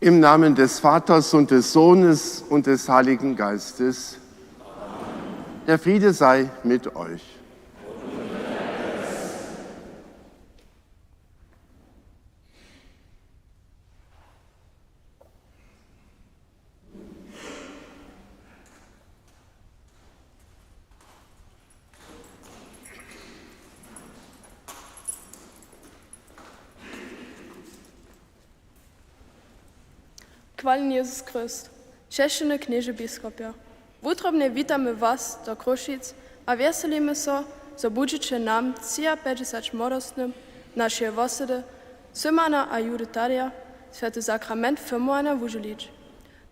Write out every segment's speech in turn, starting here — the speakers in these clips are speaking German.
Im Namen des Vaters und des Sohnes und des Heiligen Geistes. Der Friede sei mit euch. Chwaljen Jezus Christ, češćene knježe biskopja. Utrobne witamy was do Krušic, a veselimy so, zo budžiće nam 53 młodostnym, naše vosedy, Symana a Judetarja, Sveti sakrament firmovania wuželić.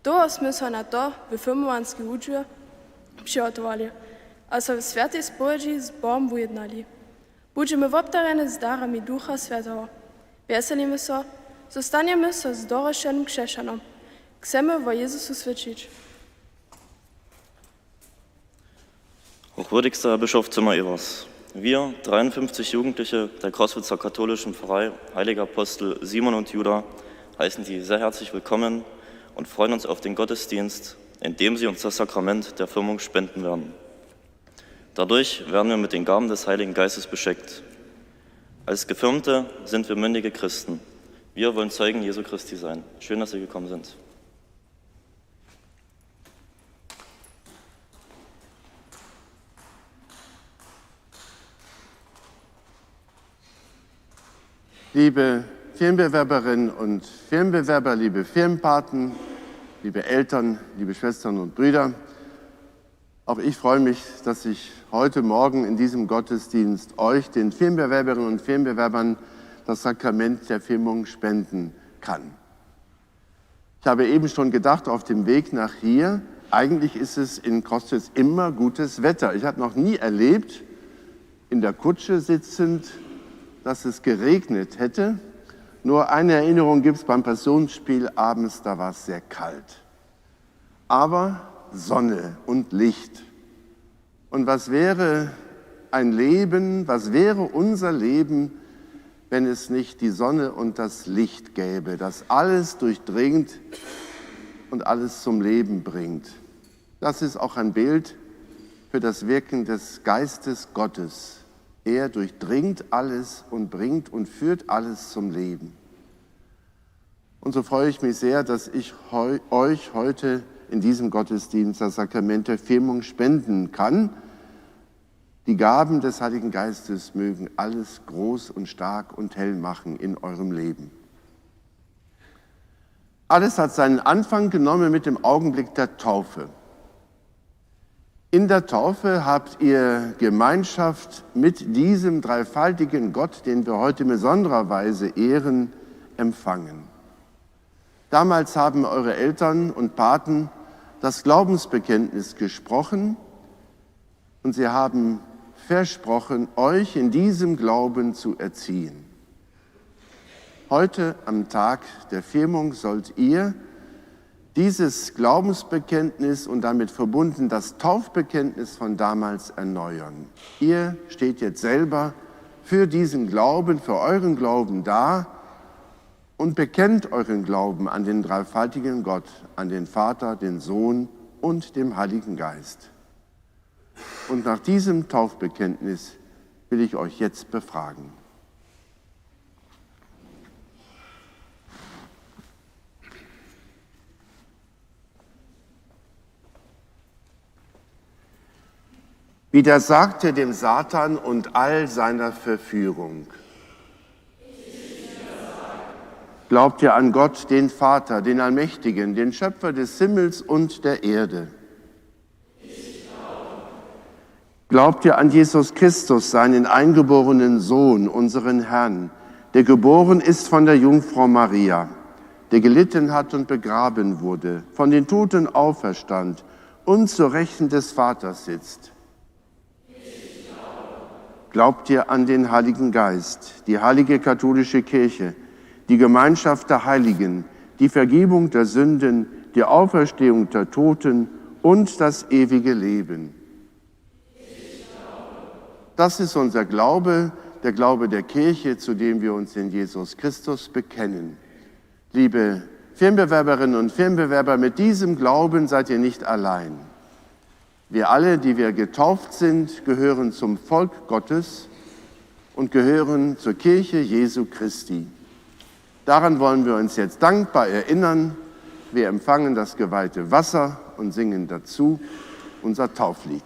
Toho sme so na to w firmovanski udžuje přihotowali, a so v svetej spovedži s Bohom ujednali. Budžeme obdarene s darami Ducha Svetého. Veselimy so, zostaniemy so z dorošenym křesťanom. Chcemy wo Jezusu svědčić. Hochwürdigster Herr Bischof Zimmer-Evers, wir, 53 Jugendliche der Crosswitzer katholischen Pfarrei Heiliger Apostel Simon und Juda, heißen Sie sehr herzlich willkommen und freuen uns auf den Gottesdienst, in dem Sie uns das Sakrament der Firmung spenden werden. Dadurch werden wir mit den Gaben des Heiligen Geistes beschenkt. Als Gefirmte sind wir mündige Christen. Wir wollen Zeugen Jesu Christi sein. Schön, dass Sie gekommen sind. Liebe Firmenbewerberinnen und Firmenbewerber, liebe Firmenpaten, liebe Eltern, liebe Schwestern und Brüder, auch ich freue mich, dass ich heute Morgen in diesem Gottesdienst euch, den Firmenbewerberinnen und Firmenbewerbern, das Sakrament der Firmung spenden kann. Ich habe eben schon gedacht, auf dem Weg nach hier, eigentlich ist es in Kostitz immer gutes Wetter. Ich habe noch nie erlebt, in der Kutsche sitzend, dass es geregnet hätte. Nur eine Erinnerung gibt es beim Passionsspiel abends, da war es sehr kalt. Aber Sonne und Licht. Und was wäre ein Leben, was wäre unser Leben, wenn es nicht die Sonne und das Licht gäbe, das alles durchdringt und alles zum Leben bringt. Das ist auch ein Bild für das Wirken des Geistes Gottes. Er durchdringt alles und bringt und führt alles zum Leben. Und so freue ich mich sehr, dass ich euch heute in diesem Gottesdienst das Sakrament der Firmung spenden kann. Die Gaben des Heiligen Geistes mögen alles groß und stark und hell machen in eurem Leben. Alles hat seinen Anfang genommen mit dem Augenblick der Taufe. In der Taufe habt ihr Gemeinschaft mit diesem dreifaltigen Gott, den wir heute in besonderer Weise ehren, empfangen. Damals haben eure Eltern und Paten das Glaubensbekenntnis gesprochen und sie haben versprochen, euch in diesem Glauben zu erziehen. Heute am Tag der Firmung sollt ihr dieses Glaubensbekenntnis und damit verbunden das Taufbekenntnis von damals erneuern. Ihr steht jetzt selber für diesen Glauben, für euren Glauben da und bekennt euren Glauben an den dreifaltigen Gott, an den Vater, den Sohn und dem Heiligen Geist. Und nach diesem Taufbekenntnis will ich euch jetzt befragen. Widersagt ihr dem Satan und all seiner Verführung? Glaubt ihr an Gott, den Vater, den Allmächtigen, den Schöpfer des Himmels und der Erde? Glaubt ihr an Jesus Christus, seinen eingeborenen Sohn, unseren Herrn, der geboren ist von der Jungfrau Maria, der gelitten hat und begraben wurde, von den Toten auferstand und zur Rechten des Vaters sitzt? Glaubt ihr an den Heiligen Geist, die heilige katholische Kirche, die Gemeinschaft der Heiligen, die Vergebung der Sünden, die Auferstehung der Toten und das ewige Leben? Das ist unser Glaube, der Glaube der Kirche, zu dem wir uns in Jesus Christus bekennen. Liebe Firmenbewerberinnen und Firmenbewerber, mit diesem Glauben seid ihr nicht allein. Wir alle, die wir getauft sind, gehören zum Volk Gottes und gehören zur Kirche Jesu Christi. Daran wollen wir uns jetzt dankbar erinnern. Wir empfangen das geweihte Wasser und singen dazu unser Tauflied.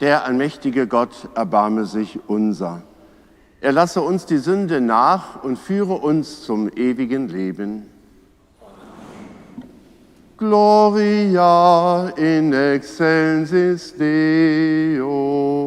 Der allmächtige Gott erbarme sich unser. Er lasse uns die Sünde nach und führe uns zum ewigen Leben. Gloria in excelsis Deo.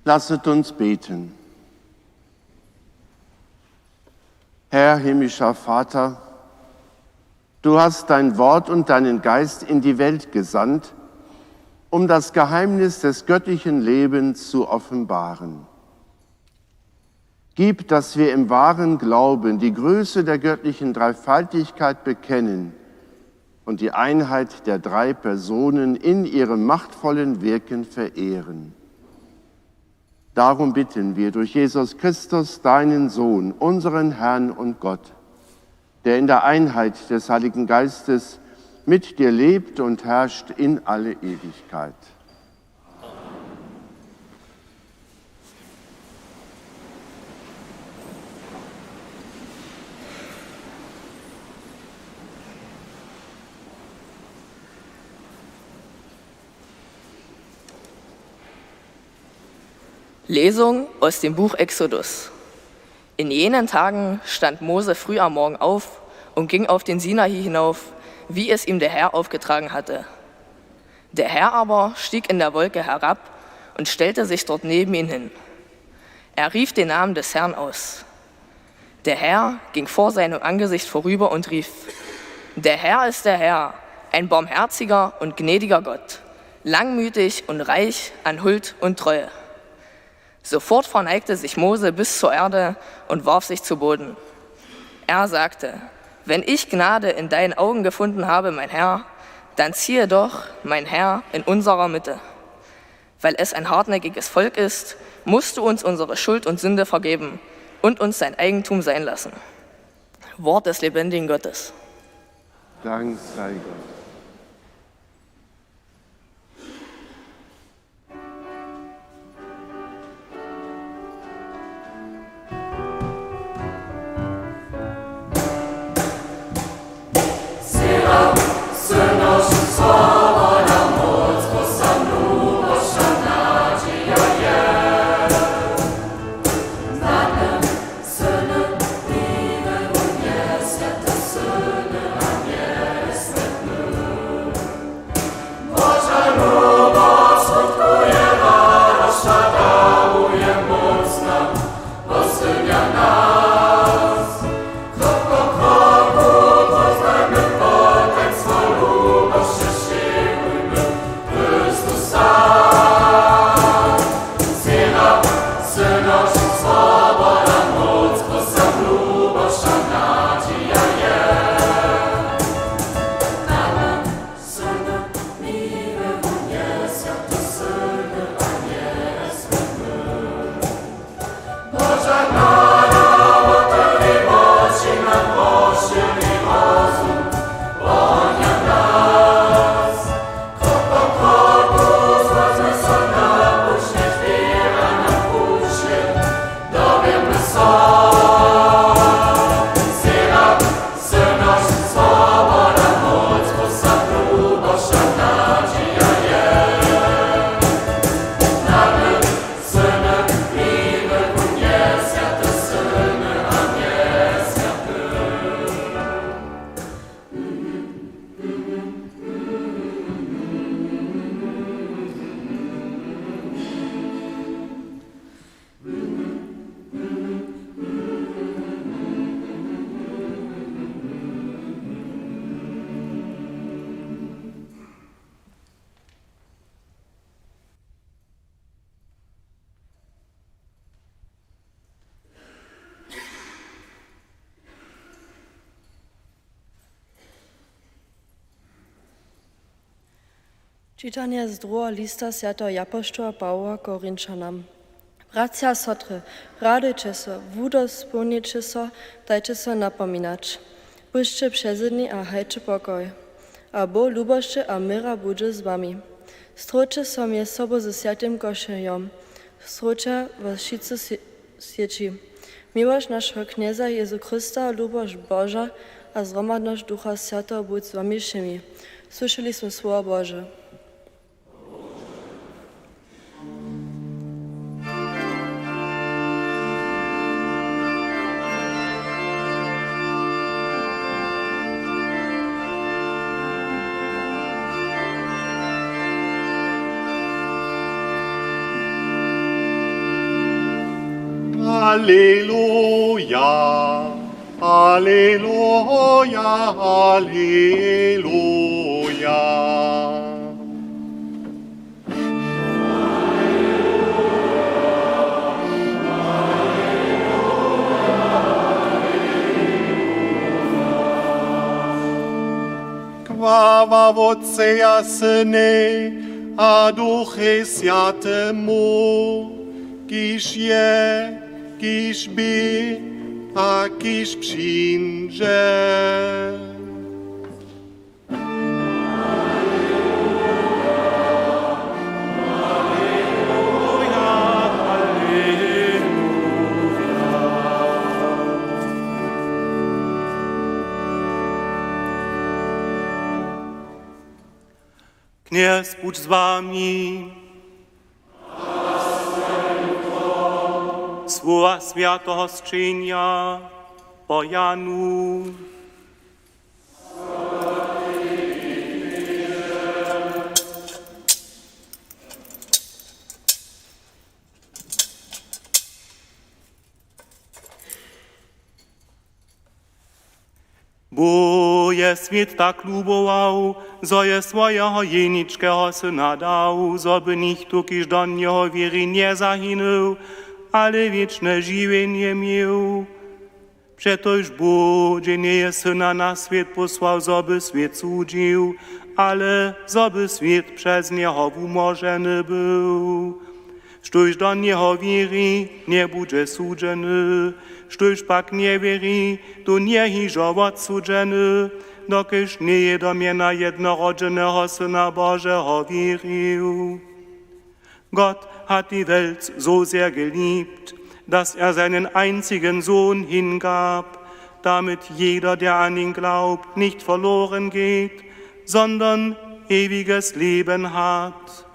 Lasset uns beten. Herr himmlischer Vater, du hast dein Wort und deinen Geist in die Welt gesandt, um das Geheimnis des göttlichen Lebens zu offenbaren. Gib, dass wir im wahren Glauben die Größe der göttlichen Dreifaltigkeit bekennen und die Einheit der drei Personen in ihrem machtvollen Wirken verehren. Darum bitten wir durch Jesus Christus, deinen Sohn, unseren Herrn und Gott, der in der Einheit des Heiligen Geistes mit dir lebt und herrscht in alle Ewigkeit. Lesung aus dem Buch Exodus. In jenen Tagen stand Mose früh am Morgen auf und ging auf den Sinai hinauf, wie es ihm der Herr aufgetragen hatte. Der Herr aber stieg in der Wolke herab und stellte sich dort neben ihn hin. Er rief den Namen des Herrn aus. Der Herr ging vor seinem Angesicht vorüber und rief: Der Herr ist der Herr, ein barmherziger und gnädiger Gott, langmütig und reich an Huld und Treue. Sofort verneigte sich Mose bis zur Erde und warf sich zu Boden. Er sagte: Wenn ich Gnade in deinen Augen gefunden habe, mein Herr, dann ziehe doch, mein Herr, in unserer Mitte. Weil es ein hartnäckiges Volk ist, musst du uns unsere Schuld und Sünde vergeben und uns dein Eigentum sein lassen. Wort des lebendigen Gottes. Dank sei Gott. Čitanje z druhého lista svätého apoštola Pavla Korinčanom. Bratia a sestry, radujte sa, vúdo spomnite sa, dajte sa napomínať. Buďte přezední a hajte pokoj. A Boh ľubosti a míra bude s vami. Strojte sa mie sobo so svätým košeňom. Strojte vás všetci sieči. Miłość naszego knieza Jezu Chrysta, ľubość Boža a zhromadnosť Ducha Svätého buď s vami všemi. Slyšeli sme slovo Bože. Halleluja, Halleluja, Halleluja. Quava vocea sene aduchesiatemo, kiż je, kiż by, a kiż przyjdzie. Kniez buď z wami. Słowa świętego zczynia po Janu. Bo je svět tak lubował, zo je swojego jeniczkego syna dał, zo by nichto, kiż do niego wiery nie zahynął, ale wieczne żywienie miał. Przetoż Bóg nie jest syna na świat posłał, zo by świat sudził, ale zo by świat przez niego umorzony był. Sztuż do niego wierzy, nie będzie sudzony, sztuż pak nie wierzy, to nie hiżo odsudzony, dokiż nie do mienia jednorodzonego Syna Bożego wierzył. Gott hat die Welt so sehr geliebt, dass seinen einzigen Sohn hingab, damit jeder, der an ihn glaubt, nicht verloren geht, sondern ewiges Leben hat.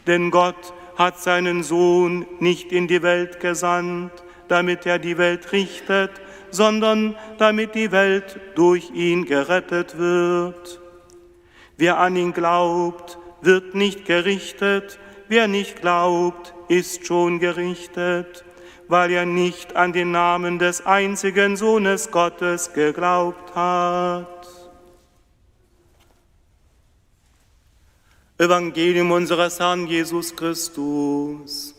Denn Gott hat seinen Sohn nicht in die Welt gesandt, damit er die Welt richtet, sondern damit die Welt durch ihn gerettet wird. Wer an ihn glaubt, wird nicht gerichtet, wer nicht glaubt, ist schon gerichtet, weil er nicht an den Namen des einzigen Sohnes Gottes geglaubt hat. Evangelium unseres Herrn Jesus Christus.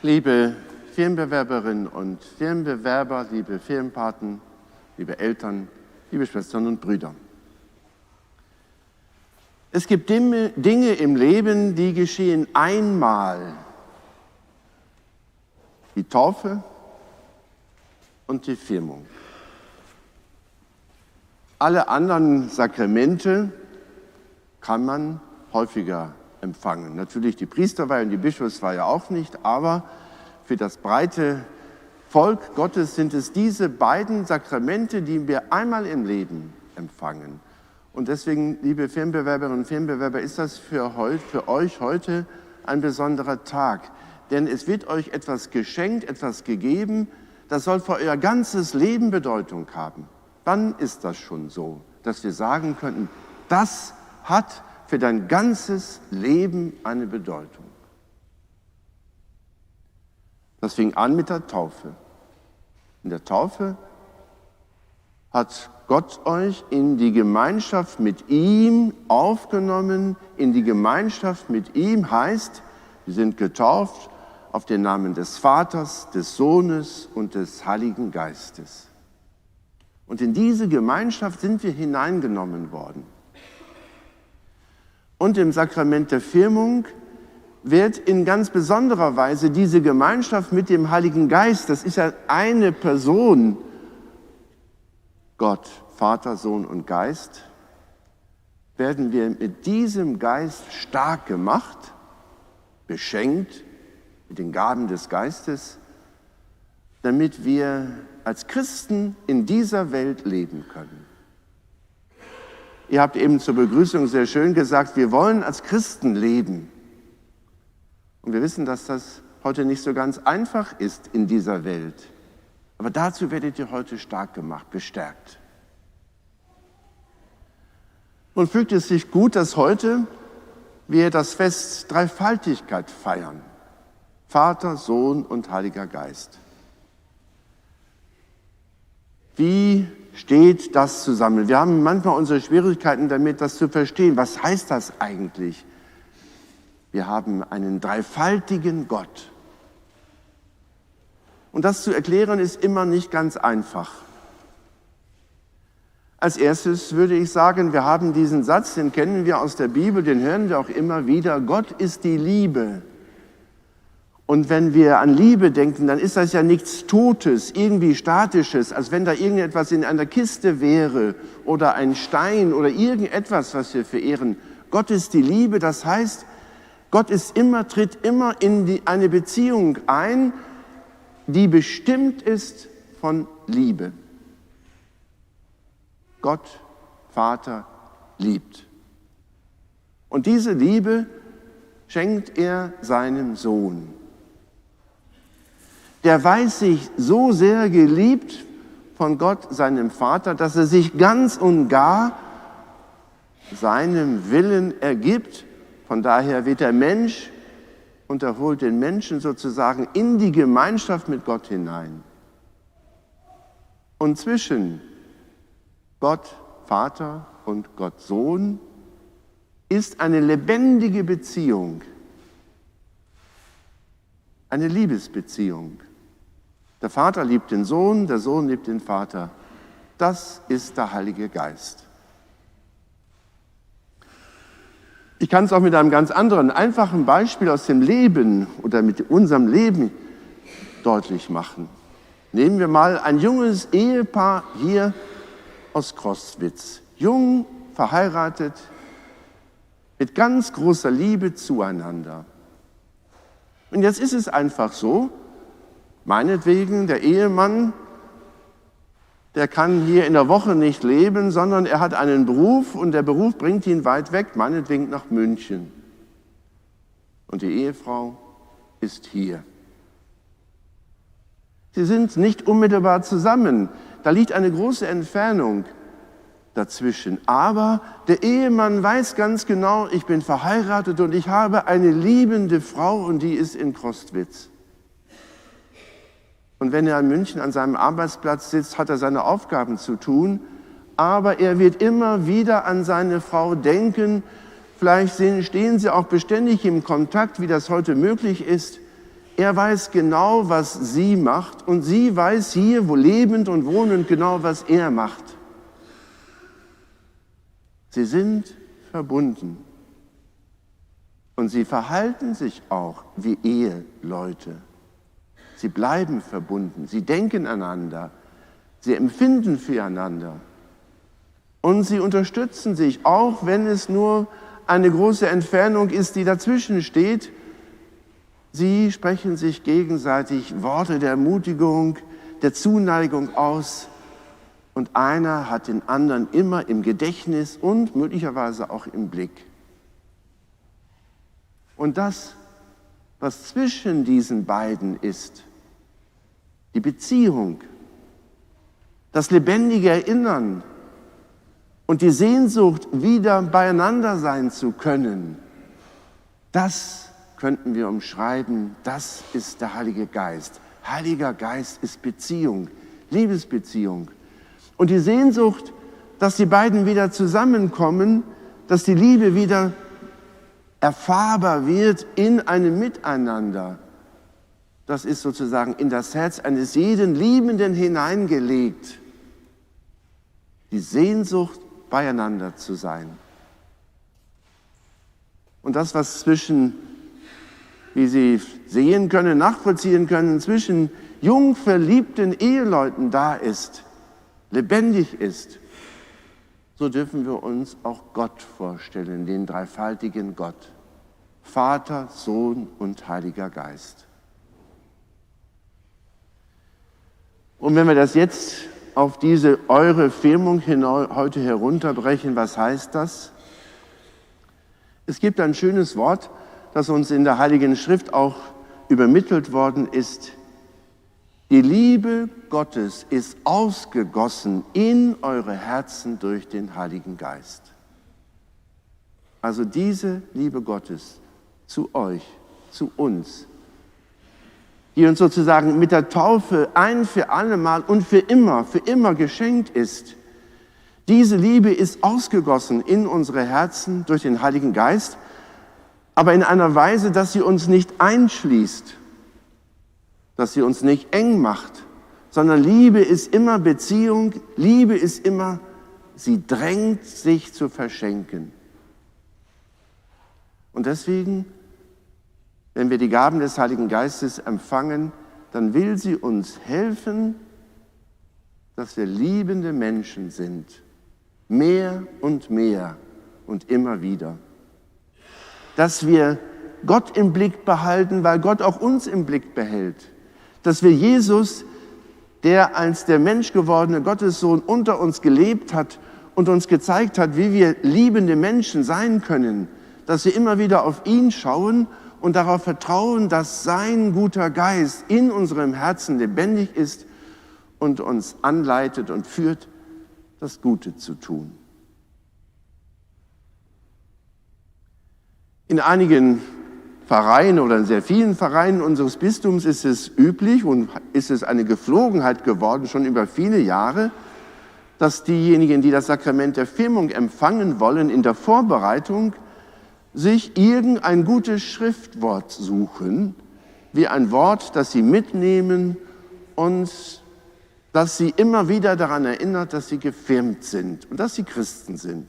Liebe Firmenbewerberinnen und Firmenbewerber, liebe Firmenpaten, liebe Eltern, liebe Schwestern und Brüder. Es gibt Dinge im Leben, die geschehen einmal. Die Taufe und die Firmung. Alle anderen Sakramente kann man häufiger empfangen. Natürlich die Priesterweihe und die Bischofsweihe auch nicht, aber für das breite Volk Gottes sind es diese beiden Sakramente, die wir einmal im Leben empfangen. Und deswegen, liebe Firmenbewerberinnen und Firmenbewerber, ist das für euch heute ein besonderer Tag. Denn es wird euch etwas geschenkt, etwas gegeben, das soll für euer ganzes Leben Bedeutung haben. Wann ist das schon so, dass wir sagen könnten, das hat für dein ganzes Leben eine Bedeutung? Das fing an mit der Taufe. In der Taufe hat Gott euch in die Gemeinschaft mit ihm aufgenommen. In die Gemeinschaft mit ihm heißt, wir sind getauft auf den Namen des Vaters, des Sohnes und des Heiligen Geistes. Und in diese Gemeinschaft sind wir hineingenommen worden. Und im Sakrament der Firmung wird in ganz besonderer Weise diese Gemeinschaft mit dem Heiligen Geist, das ist ja eine Person, Gott, Vater, Sohn und Geist, werden wir mit diesem Geist stark gemacht, beschenkt mit den Gaben des Geistes damit wir als Christen in dieser Welt leben können. Ihr habt eben zur Begrüßung sehr schön gesagt, wir wollen als Christen leben. Und wir wissen, dass das heute nicht so ganz einfach ist in dieser Welt. Aber dazu werdet ihr heute stark gemacht, bestärkt. Und fügt es sich gut, dass heute wir das Fest Dreifaltigkeit feiern. Vater, Sohn und Heiliger Geist. Wie steht das zusammen? Wir haben manchmal unsere Schwierigkeiten damit, das zu verstehen. Was heißt das eigentlich? Wir haben einen dreifaltigen Gott. Und das zu erklären ist immer nicht ganz einfach. Als erstes würde ich sagen, wir haben diesen Satz, den kennen wir aus der Bibel, den hören wir auch immer wieder. Gott ist die Liebe. Und wenn wir an Liebe denken, dann ist das ja nichts Totes, irgendwie Statisches, als wenn da irgendetwas in einer Kiste wäre oder ein Stein oder irgendetwas, was wir verehren. Gott ist die Liebe, das heißt, Gott tritt immer in eine Beziehung ein, die bestimmt ist von Liebe. Gott, Vater, liebt. Und diese Liebe schenkt er seinem Sohn. Der weiß sich so sehr geliebt von Gott, seinem Vater, dass er sich ganz und gar seinem Willen ergibt. Von daher wird der Mensch und er holt den Menschen sozusagen in die Gemeinschaft mit Gott hinein. Und zwischen Gott Vater und Gott Sohn ist eine lebendige Beziehung, eine Liebesbeziehung. Der Vater liebt den Sohn, der Sohn liebt den Vater. Das ist der Heilige Geist. Ich kann es auch mit einem ganz anderen, einfachen Beispiel aus dem Leben oder mit unserem Leben deutlich machen. Nehmen wir mal ein junges Ehepaar hier aus Crostwitz. Jung, verheiratet, mit ganz großer Liebe zueinander. Und jetzt ist es einfach so, meinetwegen, der Ehemann, der kann hier in der Woche nicht leben, sondern er hat einen Beruf und der Beruf bringt ihn weit weg, meinetwegen nach München. Und die Ehefrau ist hier. Sie sind nicht unmittelbar zusammen, da liegt eine große Entfernung dazwischen. Aber der Ehemann weiß ganz genau, ich bin verheiratet und ich habe eine liebende Frau und die ist in Crostwitz. Und wenn er in München an seinem Arbeitsplatz sitzt, hat er seine Aufgaben zu tun, aber er wird immer wieder an seine Frau denken. Vielleicht stehen sie auch beständig im Kontakt, wie das heute möglich ist. Er weiß genau, was sie macht und sie weiß hier, wo lebend und wohnend, genau, was er macht. Sie sind verbunden und sie verhalten sich auch wie Eheleute. Sie bleiben verbunden, sie denken aneinander, sie empfinden füreinander und sie unterstützen sich, auch wenn es nur eine große Entfernung ist, die dazwischen steht. Sie sprechen sich gegenseitig Worte der Ermutigung, der Zuneigung aus und einer hat den anderen immer im Gedächtnis und möglicherweise auch im Blick. Und das, was zwischen diesen beiden ist, die Beziehung, das lebendige Erinnern und die Sehnsucht, wieder beieinander sein zu können, das könnten wir umschreiben, das ist der Heilige Geist. Heiliger Geist ist Beziehung, Liebesbeziehung. Und die Sehnsucht, dass die beiden wieder zusammenkommen, dass die Liebe wieder erfahrbar wird in einem Miteinander, das ist sozusagen in das Herz eines jeden Liebenden hineingelegt. Die Sehnsucht, beieinander zu sein. Und das, was zwischen, wie Sie sehen können, nachvollziehen können, zwischen jung verliebten Eheleuten da ist, lebendig ist, so dürfen wir uns auch Gott vorstellen, den dreifaltigen Gott. Vater, Sohn und Heiliger Geist. Und wenn wir das jetzt auf diese eure Firmung heute herunterbrechen, was heißt das? Es gibt ein schönes Wort, das uns in der Heiligen Schrift auch übermittelt worden ist. Die Liebe Gottes ist ausgegossen in eure Herzen durch den Heiligen Geist. Also diese Liebe Gottes zu euch, zu uns, die uns sozusagen mit der Taufe ein für alle Mal und für immer geschenkt ist. Diese Liebe ist ausgegossen in unsere Herzen durch den Heiligen Geist, aber in einer Weise, dass sie uns nicht einschließt, dass sie uns nicht eng macht, sondern Liebe ist immer Beziehung, Liebe ist immer, sie drängt sich zu verschenken. Und deswegen, wenn wir die Gaben des Heiligen Geistes empfangen, dann will sie uns helfen, dass wir liebende Menschen sind. Mehr und immer wieder. Dass wir Gott im Blick behalten, weil Gott auch uns im Blick behält. Dass wir Jesus, der als der menschgewordene Gottessohn unter uns gelebt hat und uns gezeigt hat, wie wir liebende Menschen sein können, dass wir immer wieder auf ihn schauen und darauf vertrauen, dass sein guter Geist in unserem Herzen lebendig ist und uns anleitet und führt, das Gute zu tun. In einigen Pfarreien oder in sehr vielen Pfarreien unseres Bistums ist es üblich und ist es eine Geflogenheit geworden, schon über viele Jahre, dass diejenigen, die das Sakrament der Firmung empfangen wollen, in der Vorbereitung sich irgendein gutes Schriftwort suchen, wie ein Wort, das sie mitnehmen und das sie immer wieder daran erinnert, dass sie gefirmt sind und dass sie Christen sind.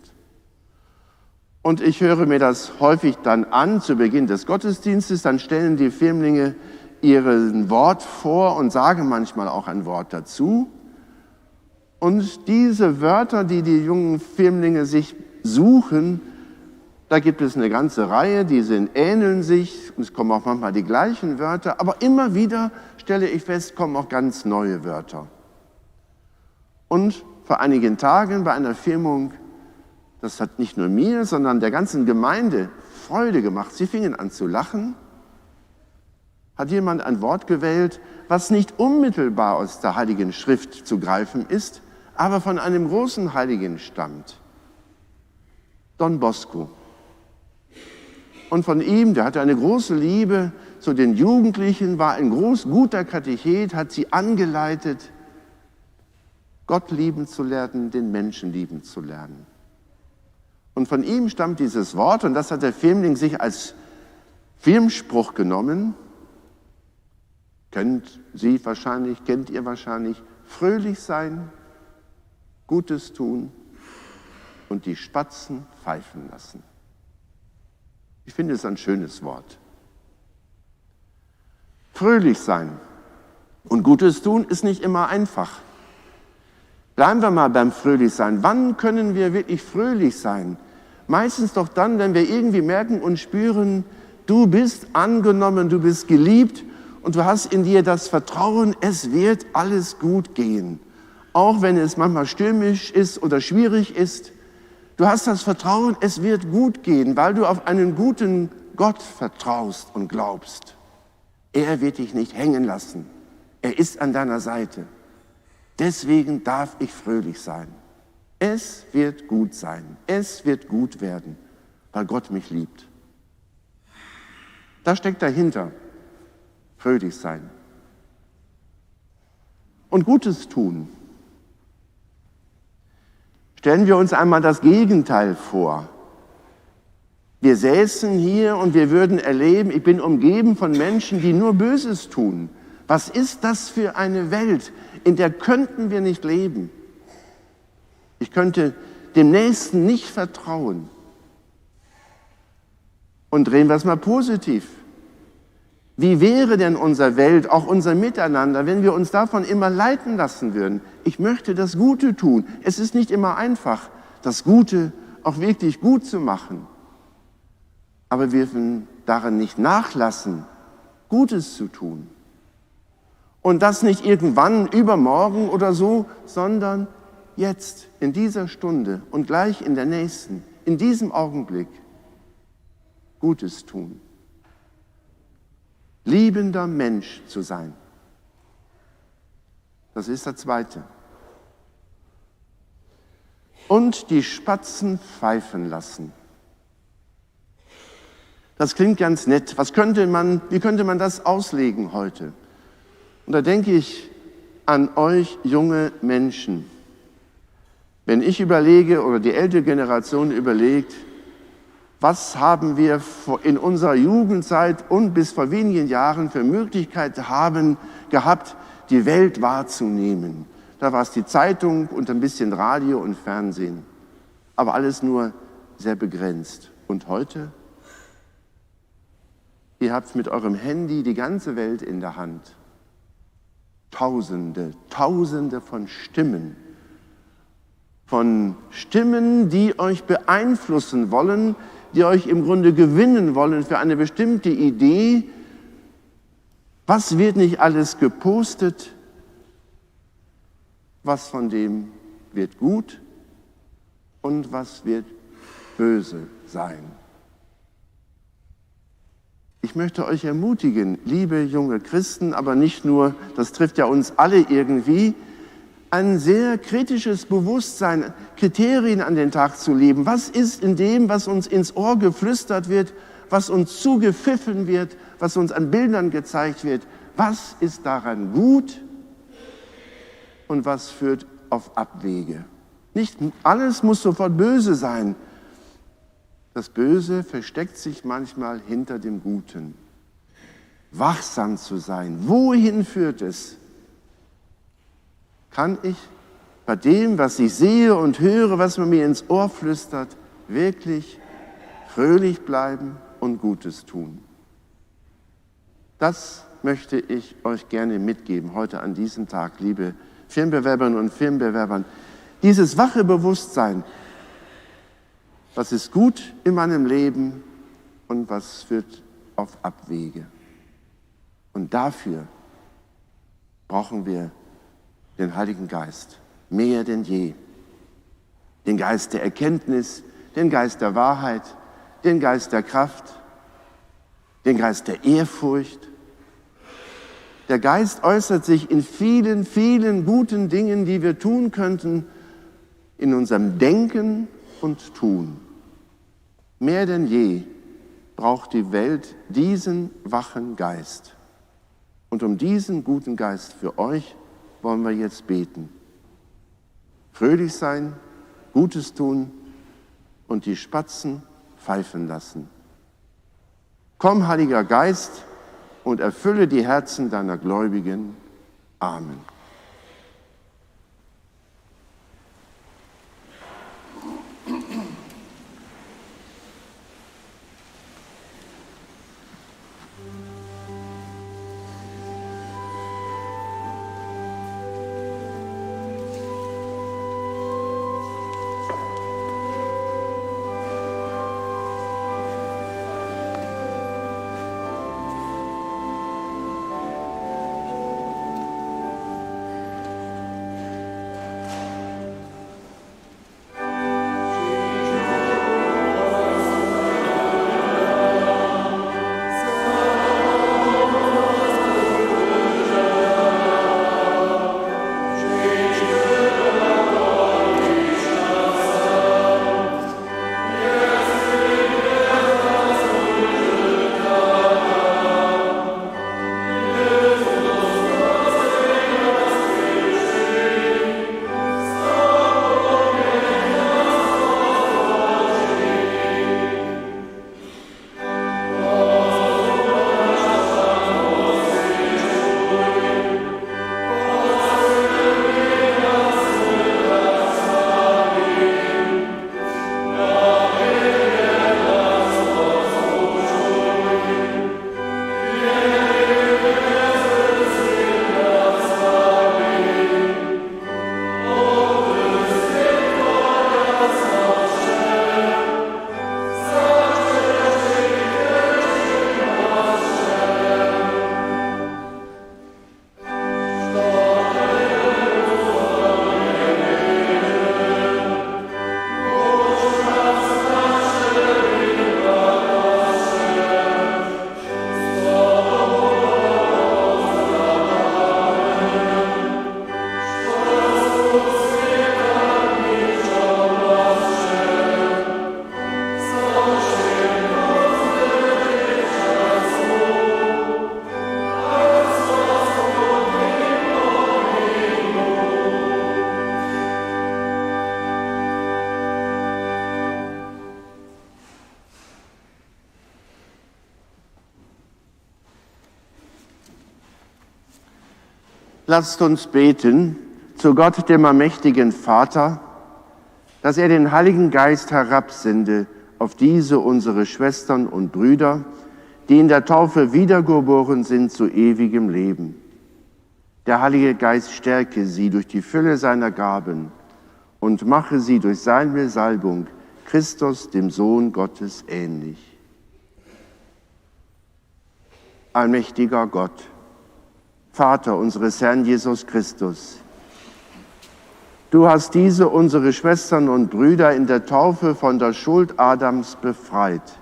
Und ich höre mir das häufig dann an, zu Beginn des Gottesdienstes, dann stellen die Firmlinge ihren Wort vor und sagen manchmal auch ein Wort dazu. Und diese Wörter, die die jungen Firmlinge sich suchen, da gibt es eine ganze Reihe, die ähneln sich, und es kommen auch manchmal die gleichen Wörter, aber immer wieder stelle ich fest, kommen auch ganz neue Wörter. Und vor einigen Tagen bei einer Firmung, das hat nicht nur mir, sondern der ganzen Gemeinde Freude gemacht. Sie fingen an zu lachen. Hat jemand ein Wort gewählt, was nicht unmittelbar aus der Heiligen Schrift zu greifen ist, aber von einem großen Heiligen stammt. Don Bosco. Und von ihm, der hatte eine große Liebe zu den Jugendlichen, war ein guter Katechet, hat sie angeleitet, Gott lieben zu lernen, den Menschen lieben zu lernen. Und von ihm stammt dieses Wort, und das hat der Firmling sich als Firmspruch genommen. Kennt ihr wahrscheinlich, fröhlich sein, Gutes tun und die Spatzen pfeifen lassen. Ich finde es ein schönes Wort. Fröhlich sein und Gutes tun ist nicht immer einfach. Bleiben wir mal beim Fröhlichsein. Wann können wir wirklich fröhlich sein? Meistens doch dann, wenn wir irgendwie merken und spüren, du bist angenommen, du bist geliebt und du hast in dir das Vertrauen, es wird alles gut gehen. Auch wenn es manchmal stürmisch ist oder schwierig ist. Du hast das Vertrauen, es wird gut gehen, weil du auf einen guten Gott vertraust und glaubst. Er wird dich nicht hängen lassen. Er ist an deiner Seite. Deswegen darf ich fröhlich sein. Es wird gut sein. Es wird gut werden, weil Gott mich liebt. Das steckt dahinter. Fröhlich sein. Und Gutes tun. Stellen wir uns einmal das Gegenteil vor. Wir säßen hier und wir würden erleben, ich bin umgeben von Menschen, die nur Böses tun. Was ist das für eine Welt, in der könnten wir nicht leben? Ich könnte dem Nächsten nicht vertrauen. Und drehen wir es mal positiv. Wie wäre denn unsere Welt, auch unser Miteinander, wenn wir uns davon immer leiten lassen würden? Ich möchte das Gute tun. Es ist nicht immer einfach, das Gute auch wirklich gut zu machen. Aber wir dürfen daran nicht nachlassen, Gutes zu tun. Und das nicht irgendwann, übermorgen oder so, sondern jetzt, in dieser Stunde und gleich in der nächsten, in diesem Augenblick, Gutes tun. Liebender Mensch zu sein. Das ist der zweite. Und die Spatzen pfeifen lassen. Das klingt ganz nett. Wie könnte man das auslegen heute? Und da denke ich an euch junge Menschen. Wenn ich überlege oder die ältere Generation überlegt, was haben wir in unserer Jugendzeit und bis vor wenigen Jahren für Möglichkeiten gehabt, die Welt wahrzunehmen. Da war es die Zeitung und ein bisschen Radio und Fernsehen. Aber alles nur sehr begrenzt. Und heute? Ihr habt mit eurem Handy die ganze Welt in der Hand. Tausende von Stimmen. Von Stimmen, die euch beeinflussen wollen, die euch im Grunde gewinnen wollen für eine bestimmte Idee. Was wird nicht alles gepostet? Was von dem wird gut und was wird böse sein? Ich möchte euch ermutigen, liebe junge Christen, aber nicht nur, das trifft ja uns alle irgendwie, ein sehr kritisches Bewusstsein, Kriterien an den Tag zu legen. Was ist in dem, was uns ins Ohr geflüstert wird, was uns zugepfiffen wird, was uns an Bildern gezeigt wird? Was ist daran gut und was führt auf Abwege? Nicht alles muss sofort böse sein. Das Böse versteckt sich manchmal hinter dem Guten. Wachsam zu sein, wohin führt es? Kann ich bei dem, was ich sehe und höre, was man mir ins Ohr flüstert, wirklich fröhlich bleiben und Gutes tun? Das möchte ich euch gerne mitgeben heute an diesem Tag, liebe Firmenbewerberinnen und Firmenbewerbern. Dieses wache Bewusstsein, was ist gut in meinem Leben und was führt auf Abwege. Und dafür brauchen wir den Heiligen Geist, mehr denn je. Den Geist der Erkenntnis, den Geist der Wahrheit, den Geist der Kraft, den Geist der Ehrfurcht. Der Geist äußert sich in vielen, vielen guten Dingen, die wir tun könnten, in unserem Denken und Tun. Mehr denn je braucht die Welt diesen wachen Geist. Und um diesen guten Geist für euch wollen wir jetzt beten. Fröhlich sein, Gutes tun und die Spatzen pfeifen lassen. Komm, Heiliger Geist, und erfülle die Herzen deiner Gläubigen. Amen. Lasst uns beten zu Gott, dem allmächtigen Vater, dass er den Heiligen Geist herabsende auf diese unsere Schwestern und Brüder, die in der Taufe wiedergeboren sind zu ewigem Leben. Der Heilige Geist stärke sie durch die Fülle seiner Gaben und mache sie durch seine Salbung Christus, dem Sohn Gottes, ähnlich. Allmächtiger Gott, Vater unseres Herrn Jesus Christus, du hast diese unsere Schwestern und Brüder in der Taufe von der Schuld Adams befreit.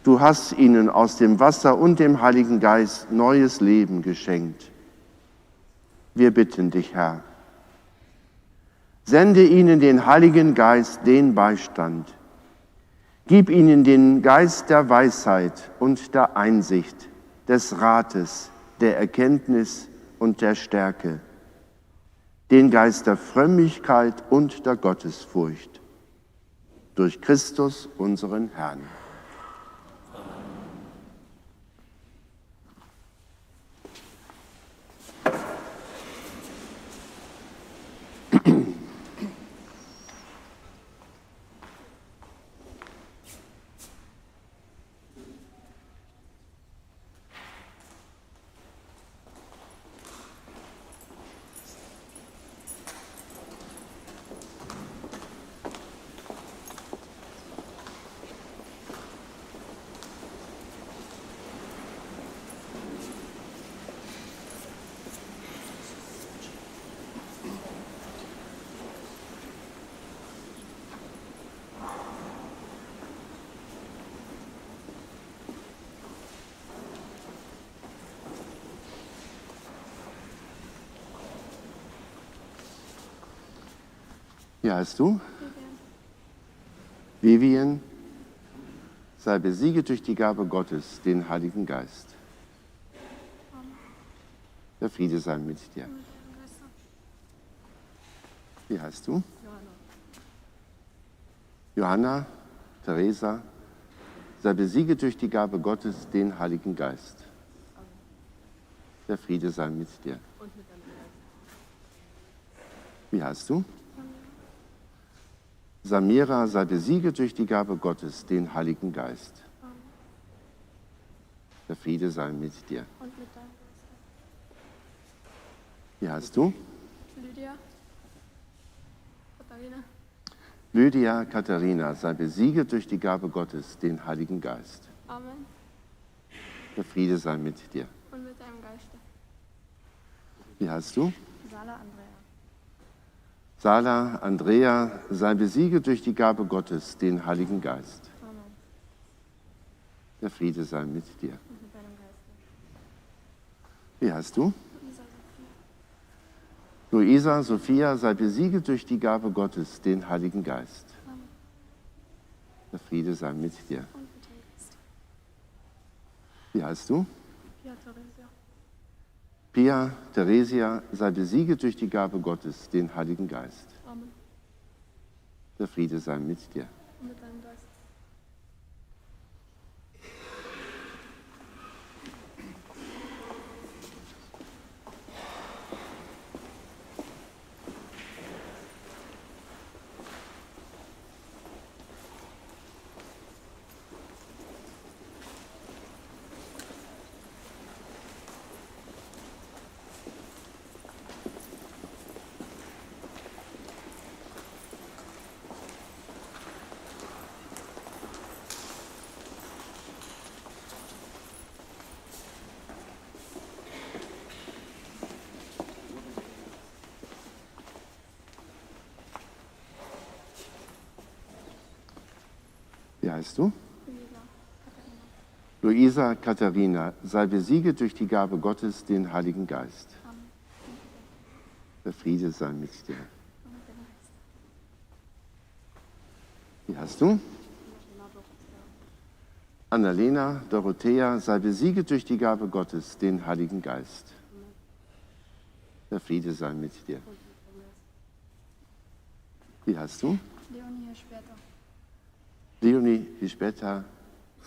Du hast ihnen aus dem Wasser und dem Heiligen Geist neues Leben geschenkt. Wir bitten dich, Herr, sende ihnen den Heiligen Geist, den Beistand. Gib ihnen den Geist der Weisheit und der Einsicht, des Rates, der Erkenntnis und der Stärke, den Geist der Frömmigkeit und der Gottesfurcht. Durch Christus, unseren Herrn. Wie heißt du? Vivian. Sei besiegt durch die Gabe Gottes, den Heiligen Geist. Der Friede sei mit dir. Wie heißt du? Johanna. Teresa. Sei besiegt durch die Gabe Gottes, den Heiligen Geist. Der Friede sei mit dir. Wie heißt du? Samira, sei besiegt durch die Gabe Gottes, den Heiligen Geist. Der Friede sei mit dir. Wie heißt du? Lydia. Katharina. Lydia Katharina, sei besiegt durch die Gabe Gottes, den Heiligen Geist. Amen. Der Friede sei mit dir. Und mit deinem Geiste. Wie heißt du? Sala Andrea. Sala Andrea, sei besiegt durch die Gabe Gottes, den Heiligen Geist. Amen. Der Friede sei mit dir. Und mit deinem Geiste. Wie heißt du? Luisa Sophia, sei besiegt durch die Gabe Gottes, den Heiligen Geist. Amen. Der Friede sei mit dir. Und mit deinem Geiste. Wie heißt du? Pia Theresia. Pia Theresia, sei besiegt durch die Gabe Gottes, den Heiligen Geist. Amen. Der Friede sei mit dir. Und mit deinem Geist. Wie heißt du? Luisa Katharina, sei besiegt durch die Gabe Gottes, den Heiligen Geist. Amen. Der Friede sei mit dir. Und mit deinem Geist. Wie heißt du? Annalena Dorothea, sei besiegt durch die Gabe Gottes, den Heiligen Geist. Der Friede sei mit dir. Wie heißt du? Leonie später. Leonie Hispeta,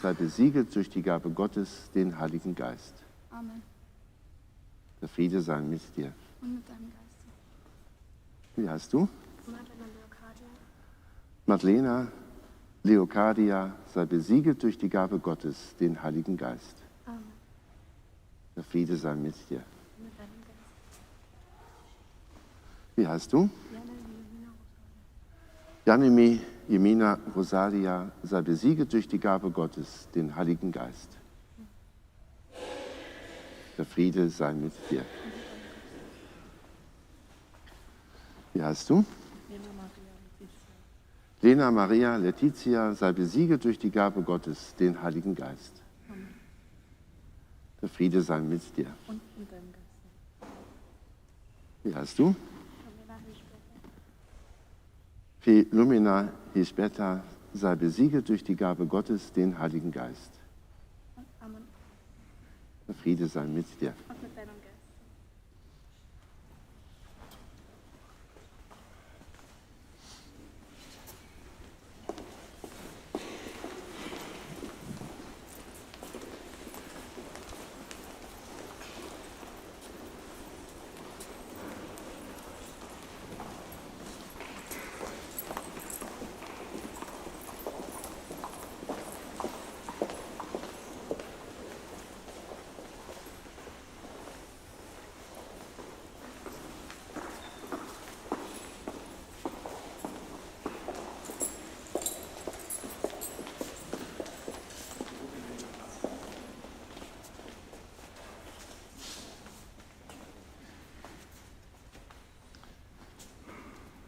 sei besiegt durch die Gabe Gottes, den Heiligen Geist. Amen. Der Friede sei mit dir. Und mit deinem Geiste. Wie heißt du? Madeleine Leocadia. Madlena Leocadia, sei besiegelt durch die Gabe Gottes, den Heiligen Geist. Amen. Der Friede sei mit dir. Und mit deinem Geist. Wie heißt du? Jana Wilhelmina Rosalia. Janemi Jemina Rosalia, sei besiegelt durch die Gabe Gottes, den Heiligen Geist. Der Friede sei mit dir. Wie heißt du? Lena Maria Letizia, sei besiegelt durch die Gabe Gottes, den Heiligen Geist. Der Friede sei mit dir. Und mit deinem Geist. Wie heißt du? Philomena Hispeta, sei besiegelt durch die Gabe Gottes, den Heiligen Geist. Amen. Der Friede sei mit dir. Und mit deinem Geist.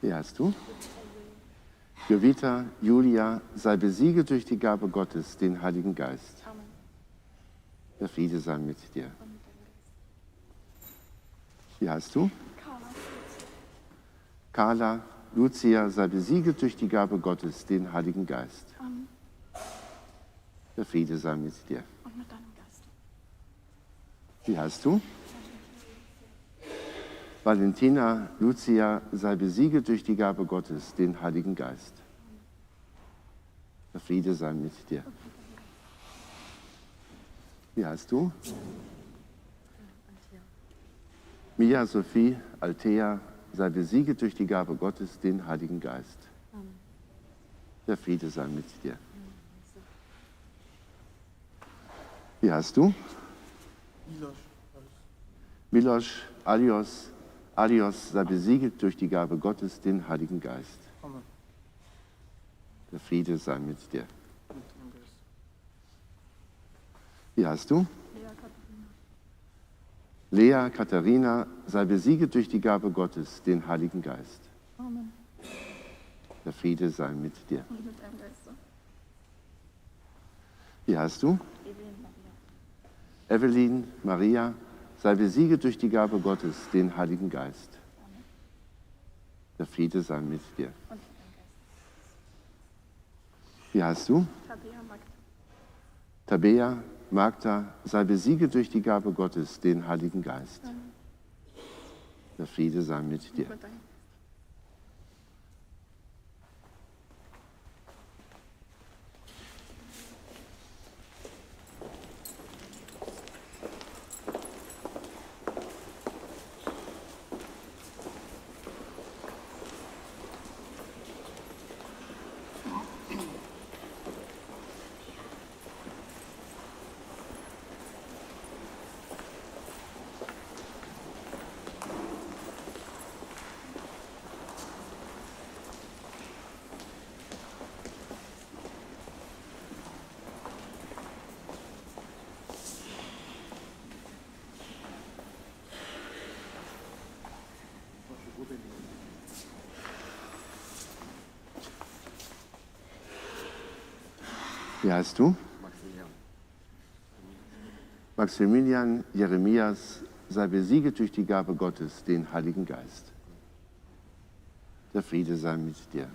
Wie heißt du? Jovita Julia, sei besiegelt durch die Gabe Gottes, den Heiligen Geist. Amen. Der Friede sei mit dir. Wie heißt du? Carla Lucia, sei besiegelt durch die Gabe Gottes, den Heiligen Geist. Amen. Der Friede sei mit dir. Und mit deinem Geist. Wie heißt du? Valentina Lucia, sei besiegelt durch die Gabe Gottes, den Heiligen Geist. Der Friede sei mit dir. Wie heißt du? Mia Sophie Althea, sei besiegelt durch die Gabe Gottes, den Heiligen Geist. Der Friede sei mit dir. Wie heißt du? Milos Alios, sei besiegelt durch die Gabe Gottes, den Heiligen Geist. Amen. Der Friede sei mit dir. Wie heißt du? Lea Katharina, sei besiegelt durch die Gabe Gottes, den Heiligen Geist. Amen. Der Friede sei mit dir. Und mit deinem Geist. Wie heißt du? Evelyn Maria. Evelyn Maria, sei besiegelt durch die Gabe Gottes, den Heiligen Geist. Der Friede sei mit dir. Und mit deinem Geist. Wie heißt du? Tabea Magda. Tabea Magda, sei besiegelt durch die Gabe Gottes, den Heiligen Geist. Der Friede sei mit dir. Mit deinem Geist. Wie heißt du? Maximilian Jeremias, sei besiegelt durch die Gabe Gottes, den Heiligen Geist. Der Friede sei mit dir.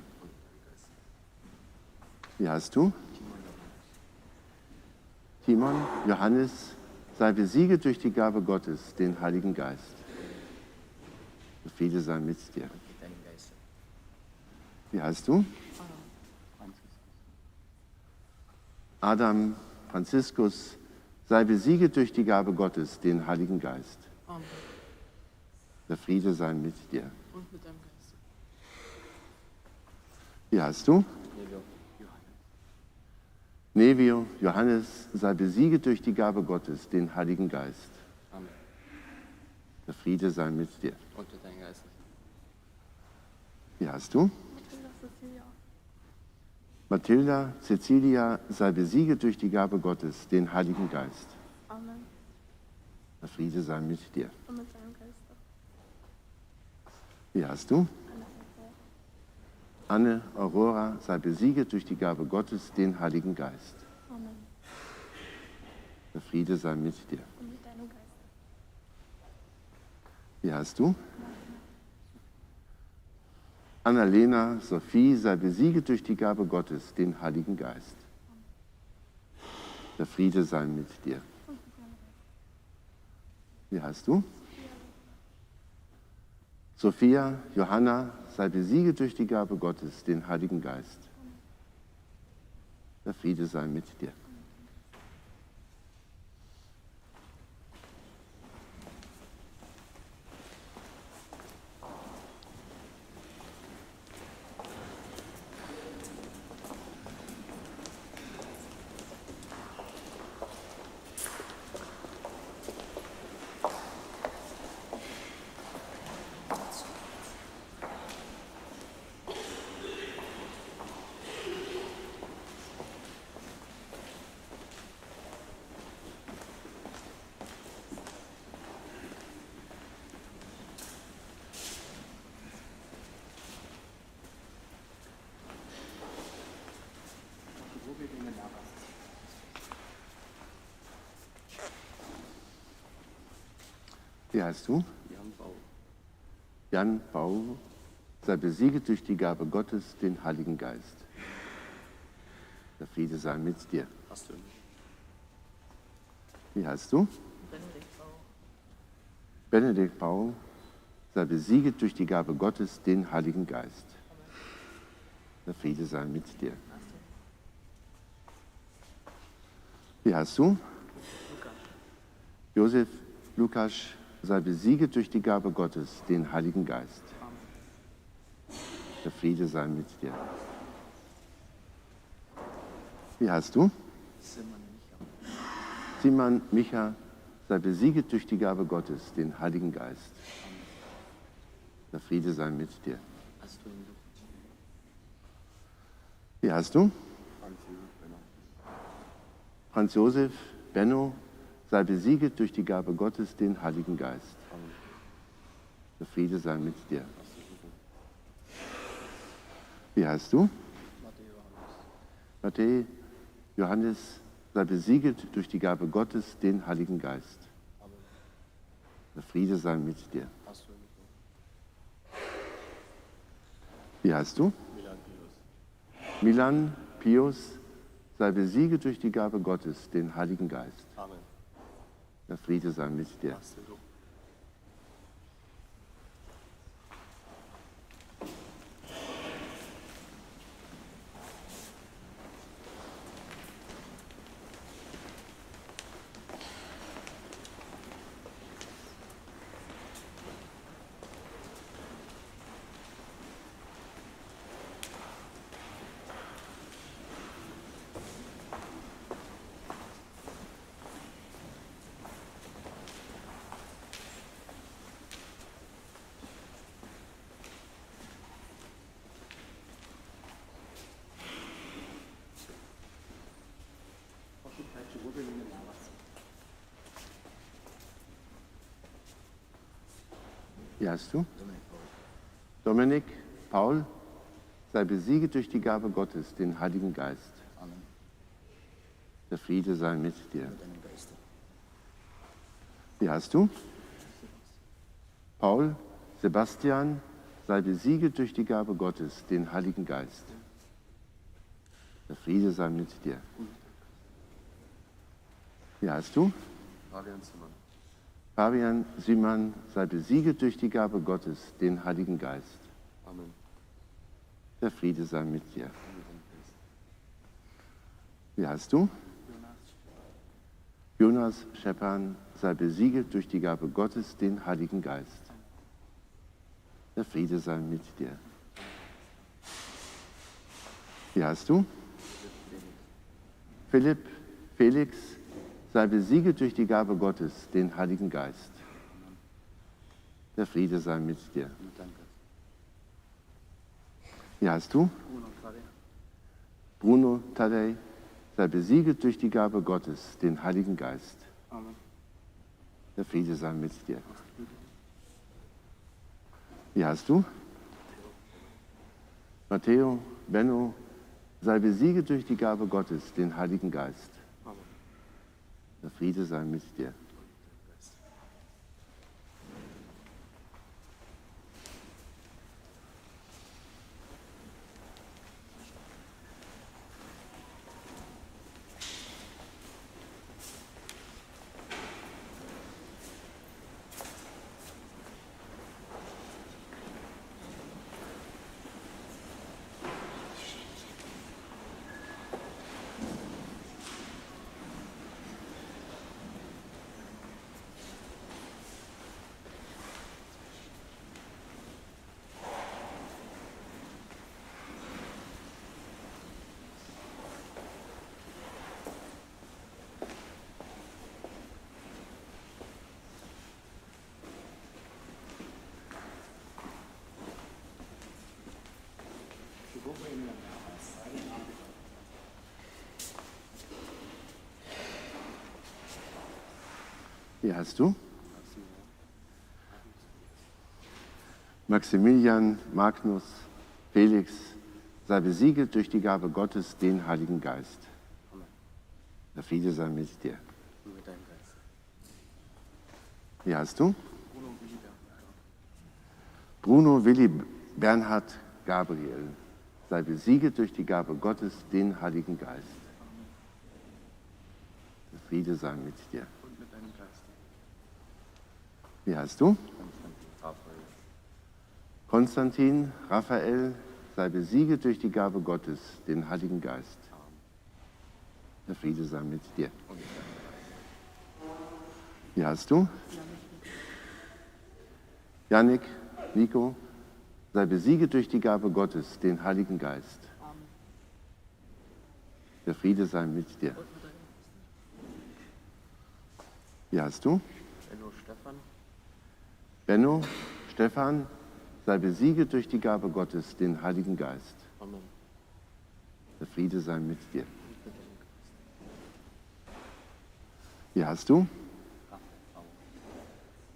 Wie heißt du? Timon Johannes, sei besiegelt durch die Gabe Gottes, den Heiligen Geist. Der Friede sei mit dir. Wie heißt du? Adam Franziskus, sei besiegelt durch die Gabe Gottes, den Heiligen Geist. Der Friede sei mit dir. Und mit deinem Geist. Hier hast du. Nevio, Johannes, sei besiegt durch die Gabe Gottes, den Heiligen Geist. Amen. Der Friede sei mit dir. Und mit deinem Geist. Hier hast du. Mathilda, Cecilia, sei besiegt durch die Gabe Gottes, den Heiligen Geist. Amen. Der Friede sei mit dir. Und mit deinem Geist. Hier hast du. Anne, Aurora, sei besiegt durch die Gabe Gottes, den Heiligen Geist. Amen. Der Friede sei mit dir. Und mit deinem Geist. Hier hast du. Annalena, Sophie, sei besiegt durch die Gabe Gottes, den Heiligen Geist. Der Friede sei mit dir. Hier hast du. Sophia, Johanna, sei besiegt durch die Gabe Gottes, den Heiligen Geist. Der Friede sei mit dir. Wie heißt du? Jan Bau, sei besiegt durch die Gabe Gottes, den Heiligen Geist. Der Friede sei mit dir. Hast du nicht. Wie heißt du? Benedikt Bau, sei besiegt durch die Gabe Gottes, den Heiligen Geist. Der Friede sei mit dir. Wie heißt du? Josef Lukas, sei besiegt durch die Gabe Gottes, den Heiligen Geist. Der Friede sei mit dir. Wie heißt du? Simon Micha, sei besiegt durch die Gabe Gottes, den Heiligen Geist. Der Friede sei mit dir. Wie heißt du? Franz Josef Benno, sei besiegt durch die Gabe Gottes, den Heiligen Geist. Der Friede sei mit dir. Wie heißt du? Matthäus Johannes, sei besiegt durch die Gabe Gottes, den Heiligen Geist. Der Friede sei mit dir. Wie heißt du? Milan Pius, sei besiegt durch die Gabe Gottes, den Heiligen Geist. Amen. Der Friede sei mit dir. Wie heißt du? Dominik Paul, sei besiegt durch die Gabe Gottes, den Heiligen Geist. Amen. Der Friede sei mit dir. Wie heißt du? Paul Sebastian, sei besiegt durch die Gabe Gottes, den Heiligen Geist. Der Friede sei mit dir. Wie heißt du? Fabian Zimmermann. Fabian Simon, sei besiegt durch die Gabe Gottes, den Heiligen Geist. Amen. Der Friede sei mit dir. Wie heißt du? Jonas Scheppan sei besiegelt durch die Gabe Gottes, den Heiligen Geist. Der Friede sei mit dir. Wie heißt du? Philipp Felix sei besiegelt durch die Gabe Gottes, den Heiligen Geist. Der Friede sei mit dir. Wie heißt du? Bruno Tadej sei besiegelt durch die Gabe Gottes, den Heiligen Geist. Der Friede sei mit dir. Wie heißt du? Matteo Benno sei besiegelt durch die Gabe Gottes, den Heiligen Geist. Der Friede sei mit dir. Wie heißt du? Maximilian Magnus Felix sei besiegelt durch die Gabe Gottes, den Heiligen Geist. Der Friede sei mit dir. Wie heißt du? Bruno Willi Bernhard Gabriel sei besiegelt durch die Gabe Gottes, den Heiligen Geist. Der Friede sei mit dir. Wie heißt du? Konstantin Raphael sei besiegelt durch die Gabe Gottes, den Heiligen Geist. Der Friede sei mit dir. Wie heißt du? Jannik Nico sei besiegelt durch die Gabe Gottes, den Heiligen Geist. Der Friede sei mit dir. Wie heißt du? Benno Stefan sei besiegelt durch die Gabe Gottes, den Heiligen Geist. Der Friede sei mit dir. Wie heißt du?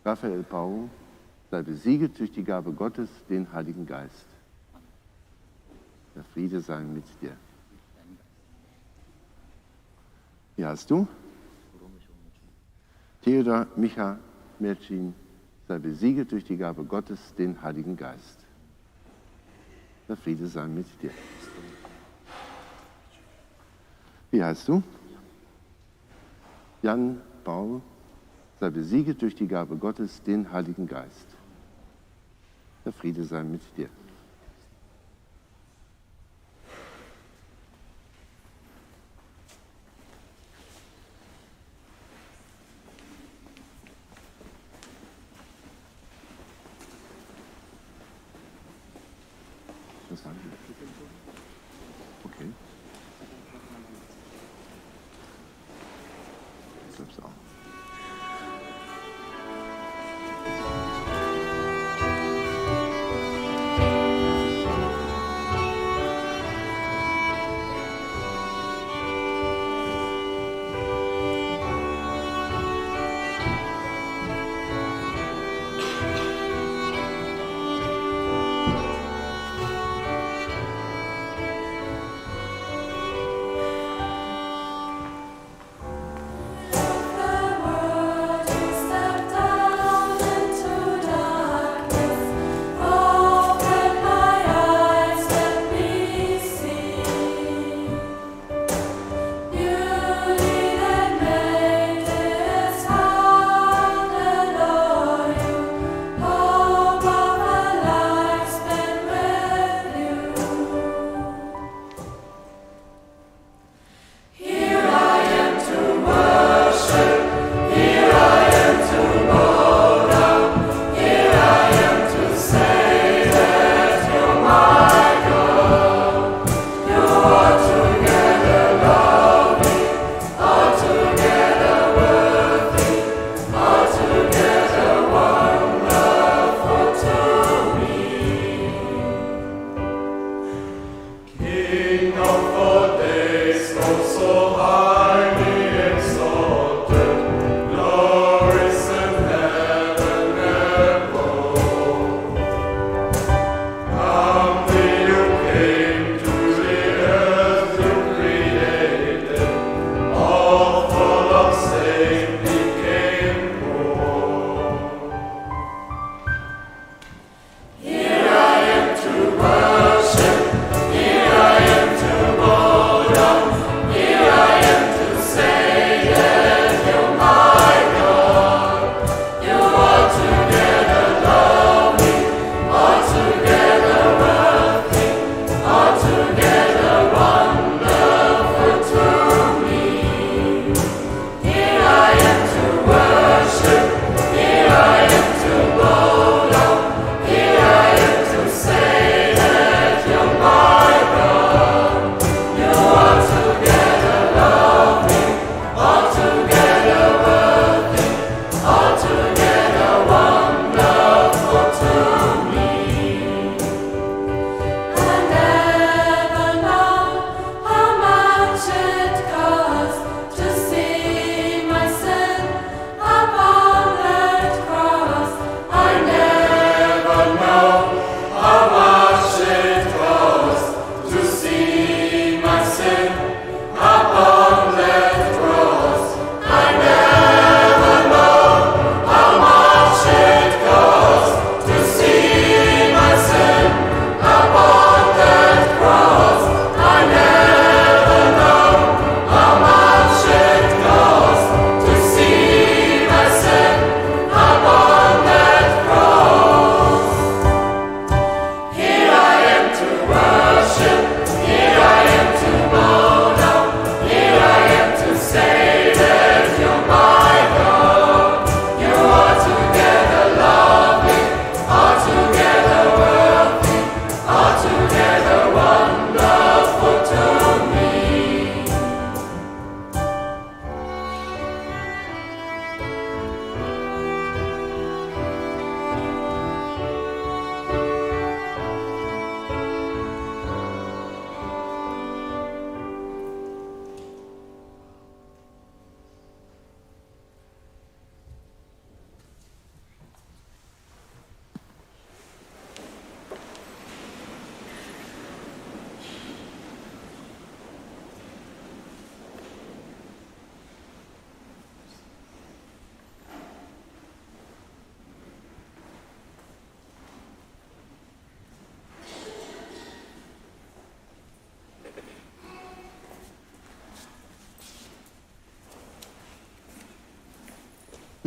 Raphael Pau sei besiegelt durch die Gabe Gottes, den Heiligen Geist. Der Friede sei mit dir. Wie heißt du? Theodor Micha Mercin sei besiegelt durch die Gabe Gottes, den Heiligen Geist. Der Friede sei mit dir. Wie heißt du? Jan Paul sei besiegelt durch die Gabe Gottes, den Heiligen Geist. Der Friede sei mit dir. Das waren die. Okay. Ich glaub's auch. Amen.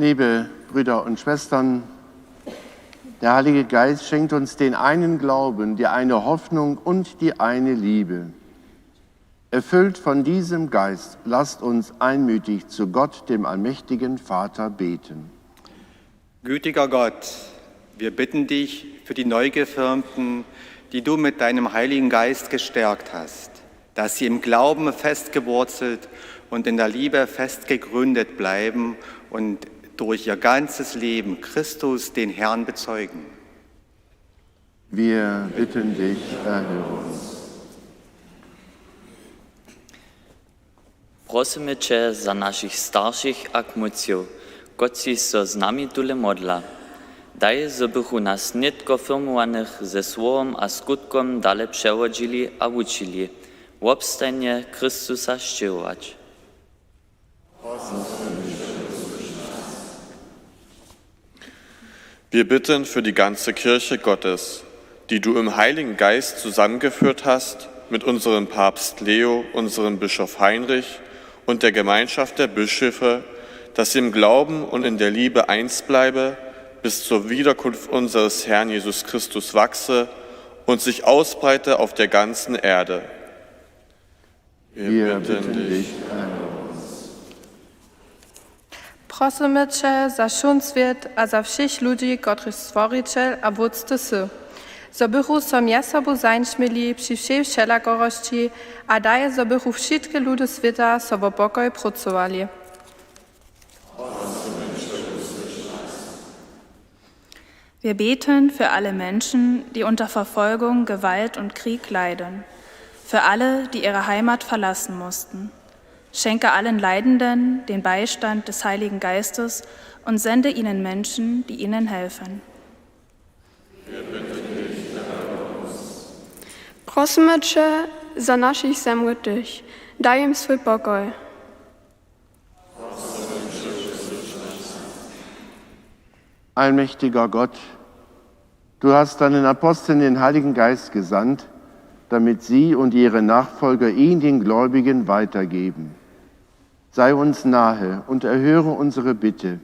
Liebe Brüder und Schwestern, der Heilige Geist schenkt uns den einen Glauben, die eine Hoffnung und die eine Liebe. Erfüllt von diesem Geist, lasst uns einmütig zu Gott, dem allmächtigen Vater, beten. Gütiger Gott, wir bitten dich für die Neugefirmten, die du mit deinem Heiligen Geist gestärkt hast, dass sie im Glauben festgewurzelt und in der Liebe fest gegründet bleiben und durch ihr ganzes Leben Christus, den Herrn, bezeugen. Wir bitten dich, erhöre uns. Prosimy Cię za naszych starszych a kmucjów, kotrzy so z nami tule modla. Daj, żebychu nas nitko firmowanych ze słowem a skutkom dalej przewodzili a uczyli, w obstanie Chrystusa szczyłować. Wir bitten für die ganze Kirche Gottes, die du im Heiligen Geist zusammengeführt hast, mit unserem Papst Leo, unserem Bischof Heinrich und der Gemeinschaft der Bischöfe, dass sie im Glauben und in der Liebe eins bleibe, bis zur Wiederkunft unseres Herrn Jesus Christus wachse und sich ausbreite auf der ganzen Erde. Wir bitten dich, Prosimy Cię za świat a za všich ludzi, których stworiciel a wódcy są. Zobychu so mie sobu zańśmieli przy všej wszelakorości, a daje zobychu wszystkie ludy świata so wo pokoj pracowali. Wir beten für alle Menschen, die unter Verfolgung, Gewalt und Krieg leiden. Für alle, die ihre Heimat verlassen mussten. Schenke allen Leidenden den Beistand des Heiligen Geistes und sende ihnen Menschen, die ihnen helfen. Prosimy Cię za naszych zemrtych, daj im swój pokoj. Allmächtiger Gott, du hast deinen Aposteln den Heiligen Geist gesandt, damit sie und ihre Nachfolger ihn den Gläubigen weitergeben. Sei uns nahe und erhöre unsere Bitte.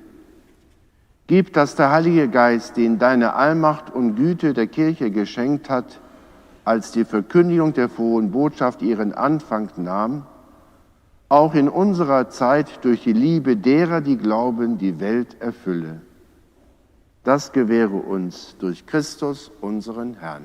Gib, dass der Heilige Geist, den deine Allmacht und Güte der Kirche geschenkt hat, als die Verkündigung der frohen Botschaft ihren Anfang nahm, auch in unserer Zeit durch die Liebe derer, die glauben, die Welt erfülle. Das gewähre uns durch Christus, unseren Herrn.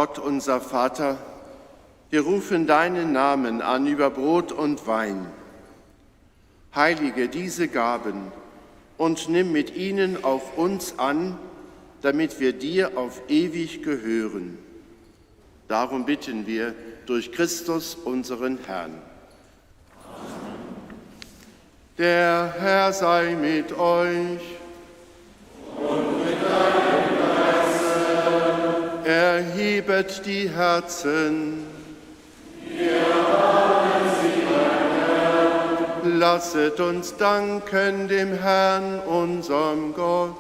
Gott unser Vater, wir rufen deinen Namen an über Brot und Wein. Heilige diese Gaben und nimm mit ihnen auf uns an, damit wir dir auf ewig gehören. Darum bitten wir durch Christus, unseren Herrn. Der Herr sei mit euch. Und mit deinem Geiste. Erhebet die Herzen. Wir haben sie, mein Herr. Lasset uns danken dem Herrn, unserem Gott.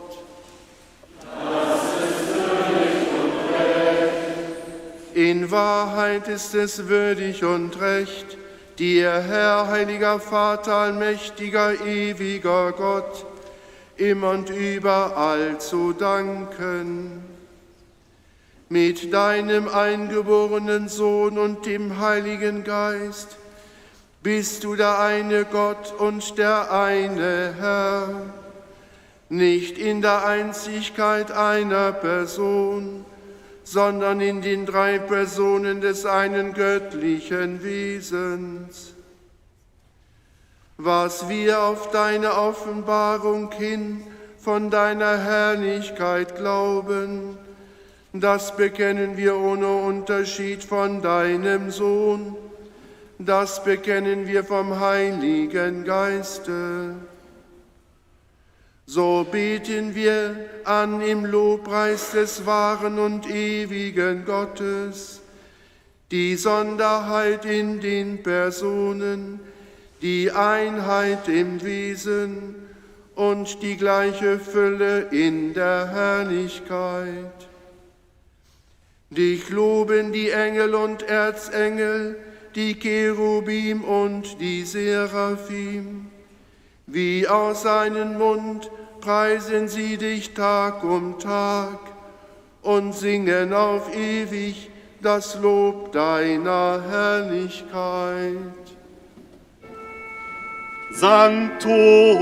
In Wahrheit ist es würdig und recht, dir, Herr, heiliger Vater, allmächtiger, ewiger Gott, immer und überall zu danken. Mit deinem eingeborenen Sohn und dem Heiligen Geist bist du der eine Gott und der eine Herr, nicht in der Einzigkeit einer Person, sondern in den drei Personen des einen göttlichen Wesens. Was wir auf deine Offenbarung hin von deiner Herrlichkeit glauben, das bekennen wir ohne Unterschied von deinem Sohn, das bekennen wir vom Heiligen Geiste. So beten wir an im Lobpreis des wahren und ewigen Gottes, die Sonderheit in den Personen, die Einheit im Wesen und die gleiche Fülle in der Herrlichkeit. Dich loben die Engel und Erzengel, die Cherubim und die Seraphim. Wie aus seinem Mund preisen sie dich Tag um Tag und singen auf ewig das Lob deiner Herrlichkeit. Sanctus.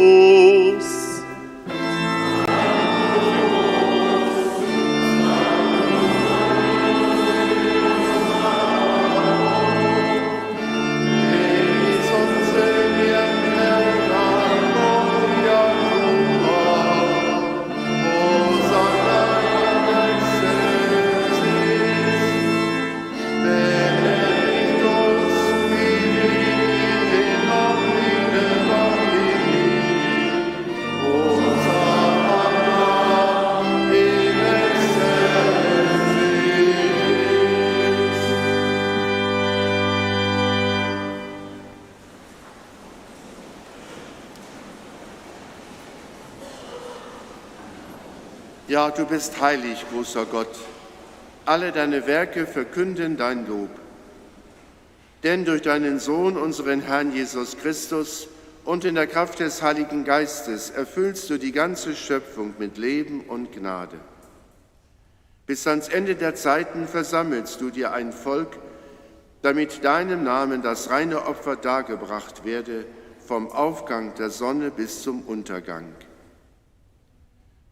Ja, du bist heilig, großer Gott. Alle deine Werke verkünden dein Lob. Denn durch deinen Sohn, unseren Herrn Jesus Christus, und in der Kraft des Heiligen Geistes erfüllst du die ganze Schöpfung mit Leben und Gnade. Bis ans Ende der Zeiten versammelst du dir ein Volk, damit deinem Namen das reine Opfer dargebracht werde, vom Aufgang der Sonne bis zum Untergang.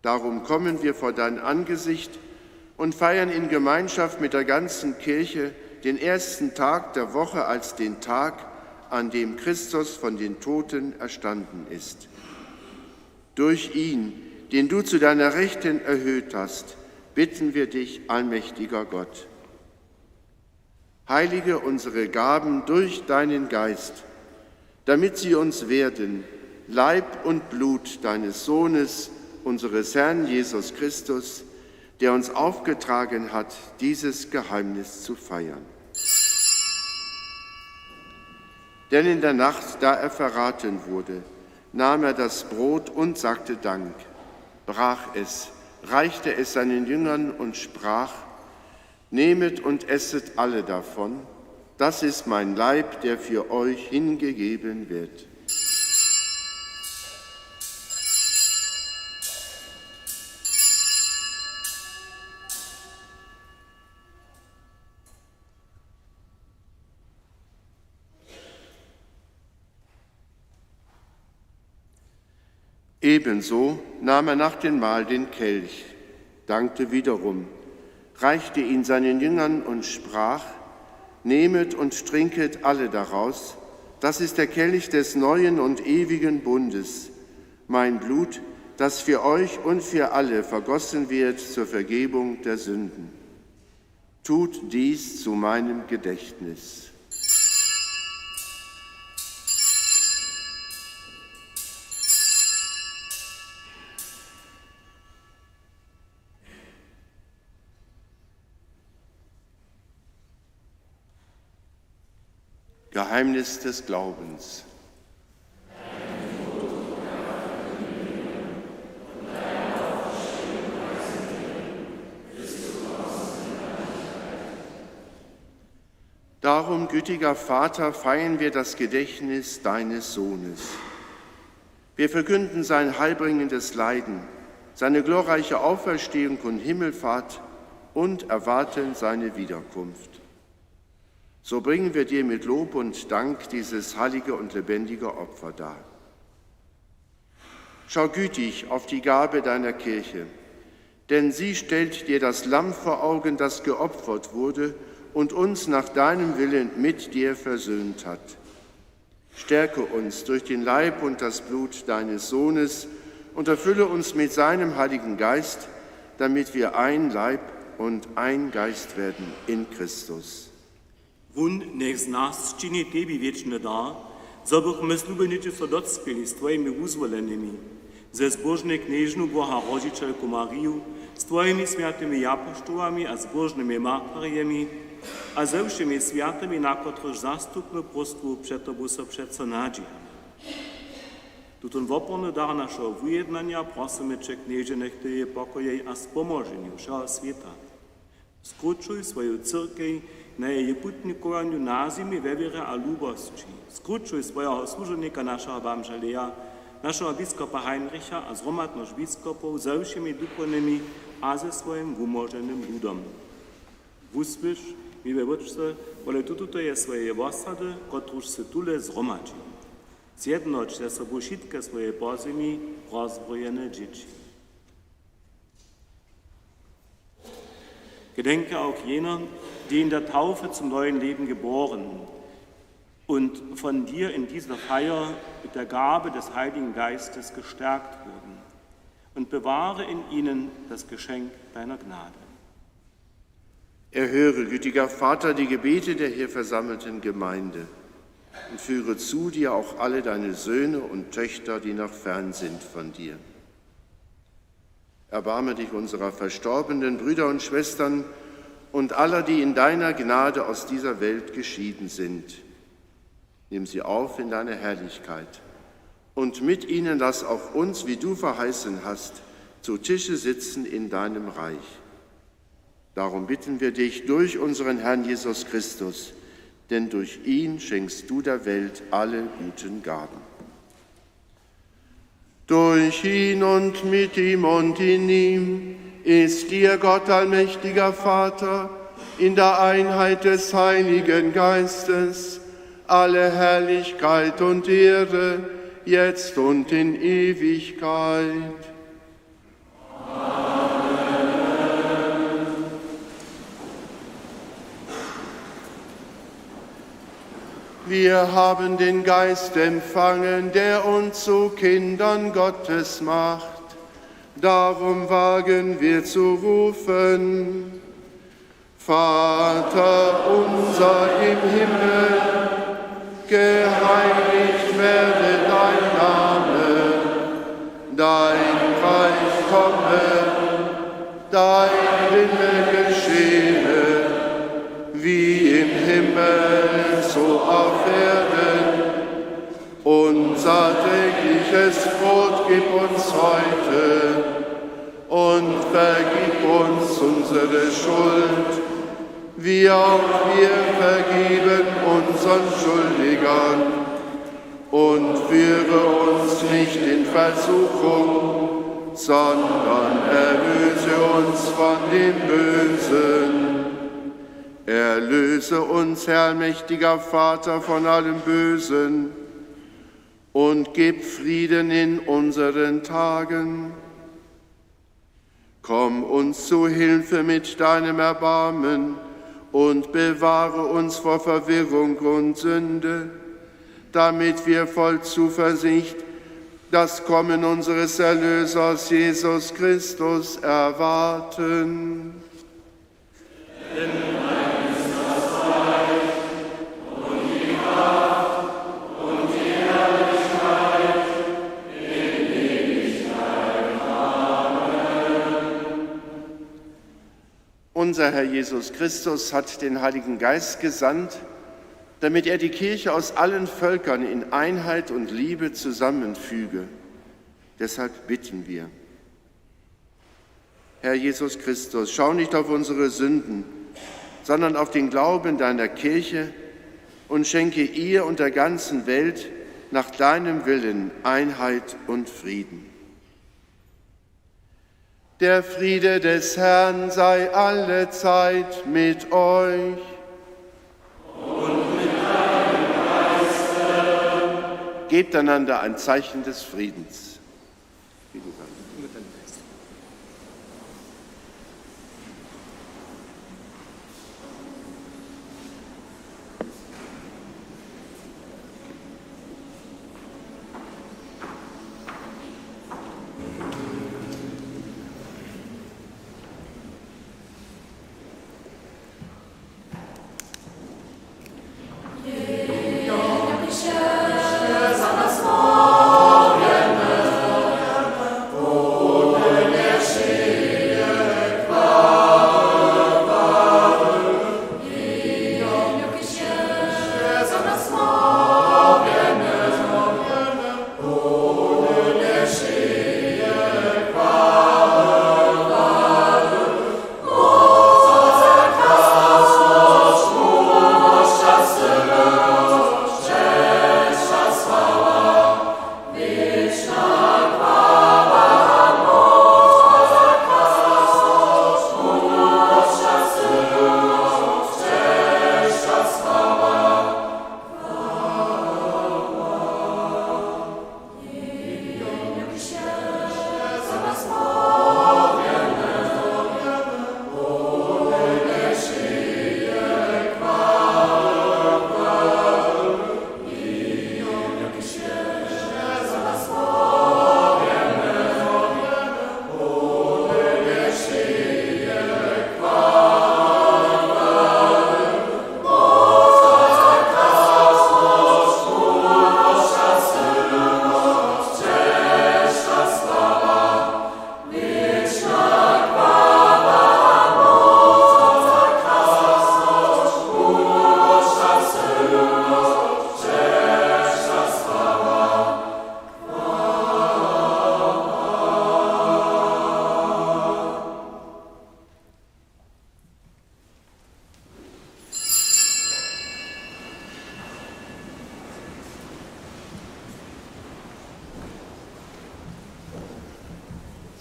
Darum kommen wir vor dein Angesicht und feiern in Gemeinschaft mit der ganzen Kirche den ersten Tag der Woche als den Tag, an dem Christus von den Toten erstanden ist. Durch ihn, den du zu deiner Rechten erhöht hast, bitten wir dich, allmächtiger Gott. Heilige unsere Gaben durch deinen Geist, damit sie uns werden, Leib und Blut deines Sohnes, unseres Herrn Jesus Christus, der uns aufgetragen hat, dieses Geheimnis zu feiern. Denn in der Nacht, da er verraten wurde, nahm er das Brot und sagte Dank, brach es, reichte es seinen Jüngern und sprach, nehmet und esset alle davon, das ist mein Leib, der für euch hingegeben wird. Ebenso nahm er nach dem Mahl den Kelch, dankte wiederum, reichte ihn seinen Jüngern und sprach: Nehmet und trinket alle daraus, das ist der Kelch des neuen und ewigen Bundes, mein Blut, das für euch und für alle vergossen wird zur Vergebung der Sünden. Tut dies zu meinem Gedächtnis. Geheimnis des Glaubens. Darum, gütiger Vater, feiern wir das Gedächtnis deines Sohnes. Wir verkünden sein heilbringendes Leiden, seine glorreiche Auferstehung und Himmelfahrt und erwarten seine Wiederkunft. So bringen wir dir mit Lob und Dank dieses heilige und lebendige Opfer dar. Schau gütig auf die Gabe deiner Kirche, denn sie stellt dir das Lamm vor Augen, das geopfert wurde und uns nach deinem Willen mit dir versöhnt hat. Stärke uns durch den Leib und das Blut deines Sohnes und erfülle uns mit seinem Heiligen Geist, damit wir ein Leib und ein Geist werden in Christus. Вон не з нас чині Тебі вічне да, забух ми слюбениці содоцпілі з Твоїми визволеними, ze zbožne kniežnu Boha Rožičelku Mariju, s Tvojimi sviatými apoštolami a zbožnými martyriemi a ze všemi sviatými, na ktorych zastupnú prostú před Tobou sa přeco nádžihame. Tutun woporny dar našeho vyjednania prosimy Cię, knieže, nech Ty je pokojej a spomoženiu všeho sveta. Skručuj svoju církev na jej putnikovanju na zemi ve viere a ľúbosti. Skručuj svojho služenika, našeho Bamželeja, našeho biskupa Heinricha a zhromadnosť biskupov so všemi duchovnými a se svojim umoženým ľudom. Vúsviš, mi ve vočce, vole tuto je svoje osady, kotruž se tule zhromadži. Zjednoč se sobou všetké svoje pozemí rozbrojené dzieci. Gedenke auch jener, die in der Taufe zum neuen Leben geboren und von dir in dieser Feier mit der Gabe des Heiligen Geistes gestärkt wurden, und bewahre in ihnen das Geschenk deiner Gnade. Erhöre, gütiger Vater, die Gebete der hier versammelten Gemeinde und führe zu dir auch alle deine Söhne und Töchter, die noch fern sind von dir. Erbarme dich unserer verstorbenen Brüder und Schwestern und aller, die in deiner Gnade aus dieser Welt geschieden sind. Nimm sie auf in deine Herrlichkeit und mit ihnen lass auch uns, wie du verheißen hast, zu Tische sitzen in deinem Reich. Darum bitten wir dich durch unseren Herrn Jesus Christus, denn durch ihn schenkst du der Welt alle guten Gaben. Durch ihn und mit ihm und in ihm ist dir, Gott allmächtiger Vater, in der Einheit des Heiligen Geistes, alle Herrlichkeit und Ehre, jetzt und in Ewigkeit. Wir haben den Geist empfangen, der uns zu Kindern Gottes macht. Darum wagen wir zu rufen: Vater unser im Himmel, geheiligt werde dein Name, dein Reich komme, dein Wille geschehe, wie im Himmel, so auf Erden. Unser tägliches Brot gib uns heute und vergib uns unsere Schuld, wie auch wir vergeben unseren Schuldigern. Und führe uns nicht in Versuchung, sondern erlöse uns von dem Bösen. Erlöse uns, Herr mächtiger Vater, von allem Bösen und gib Frieden in unseren Tagen. Komm uns zu Hilfe mit deinem Erbarmen und bewahre uns vor Verwirrung und Sünde, damit wir voll Zuversicht das Kommen unseres Erlösers Jesus Christus erwarten. Unser Herr Jesus Christus hat den Heiligen Geist gesandt, damit er die Kirche aus allen Völkern in Einheit und Liebe zusammenfüge. Deshalb bitten wir. Herr Jesus Christus, schau nicht auf unsere Sünden, sondern auf den Glauben deiner Kirche und schenke ihr und der ganzen Welt nach deinem Willen Einheit und Frieden. Der Friede des Herrn sei allezeit mit euch. Und mit deinem Geiste. Gebt einander ein Zeichen des Friedens.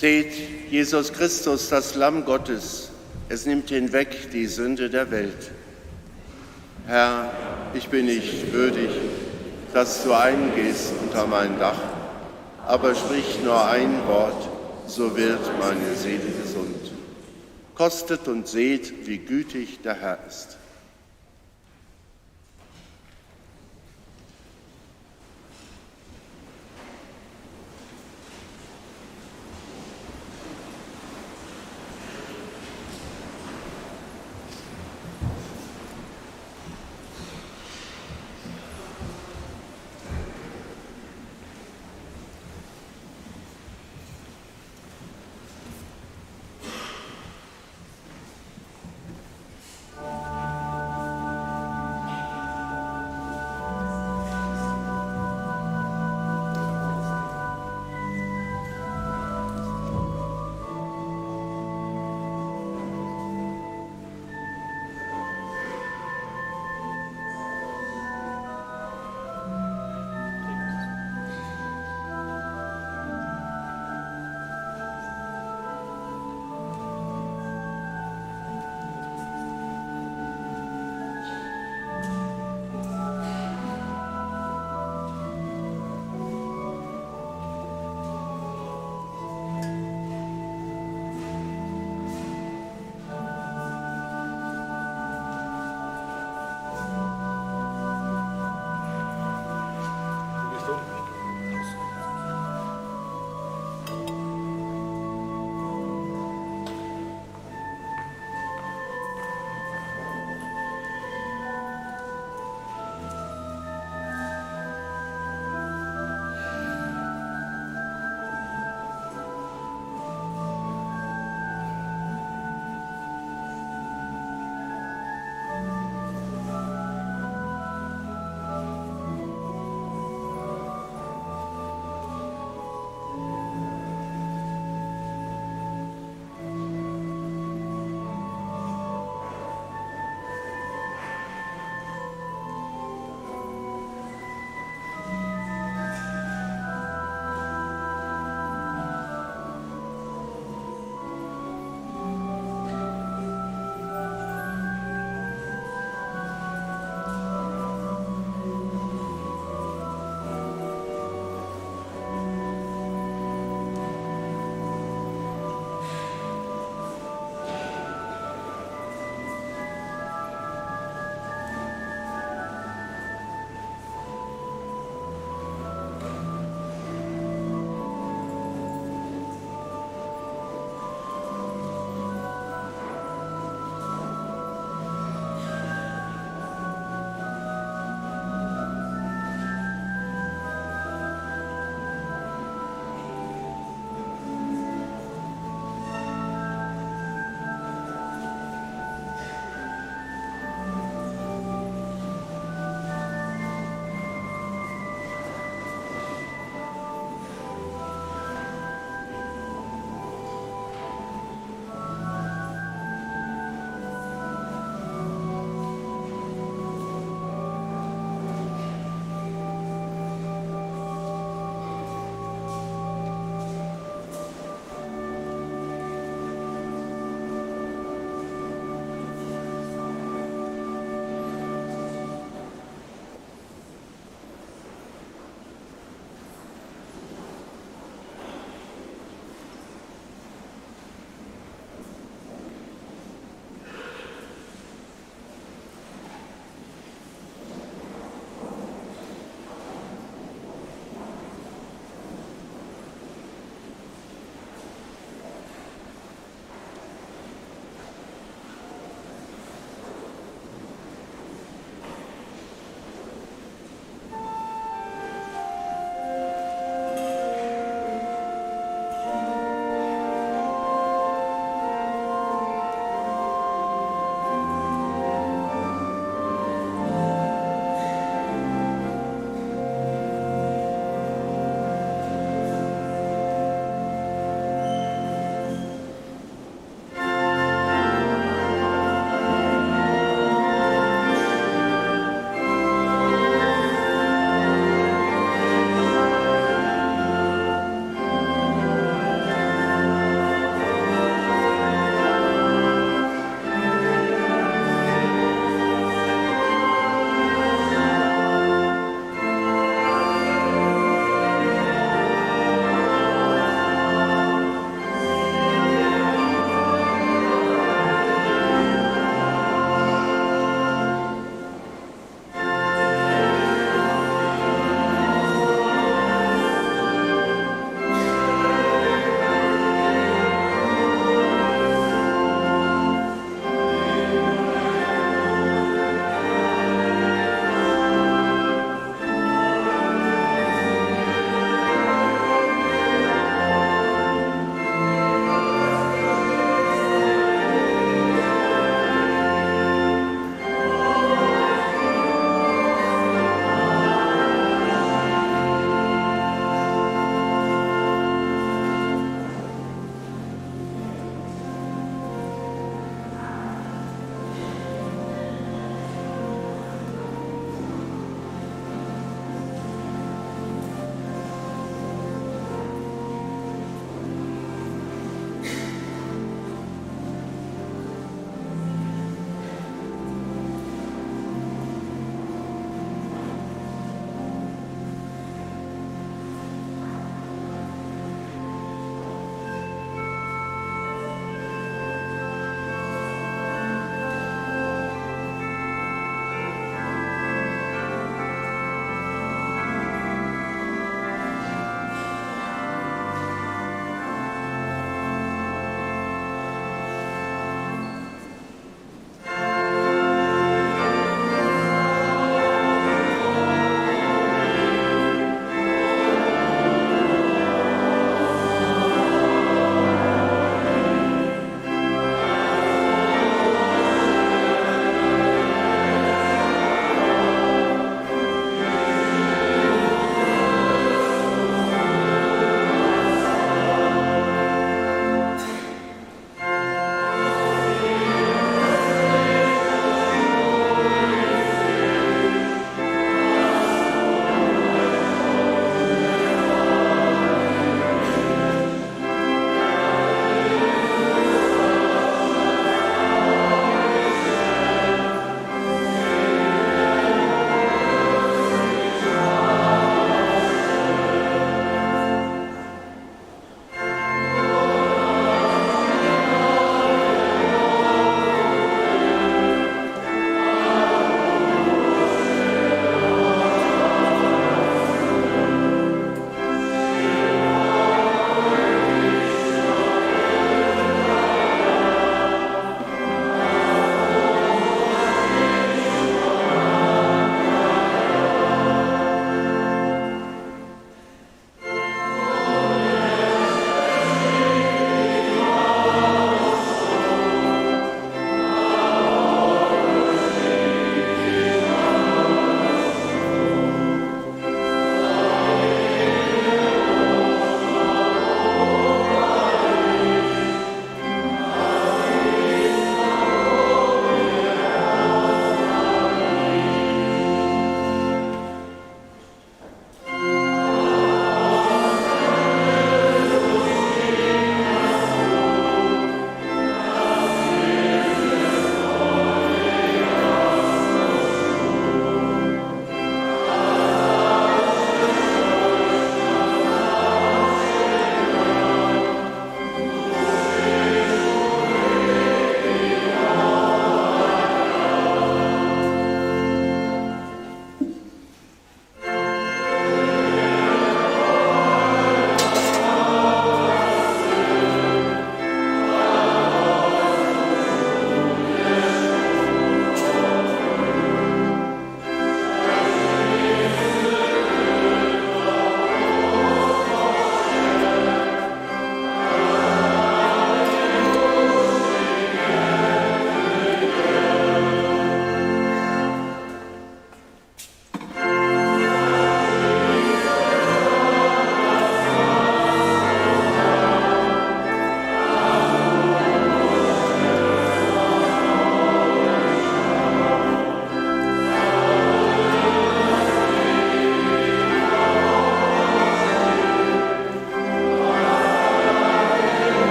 Seht, Jesus Christus, das Lamm Gottes, es nimmt hinweg die Sünde der Welt. Herr, ich bin nicht würdig, dass du eingehst unter mein Dach, aber sprich nur ein Wort, so wird meine Seele gesund. Kostet und seht, wie gütig der Herr ist.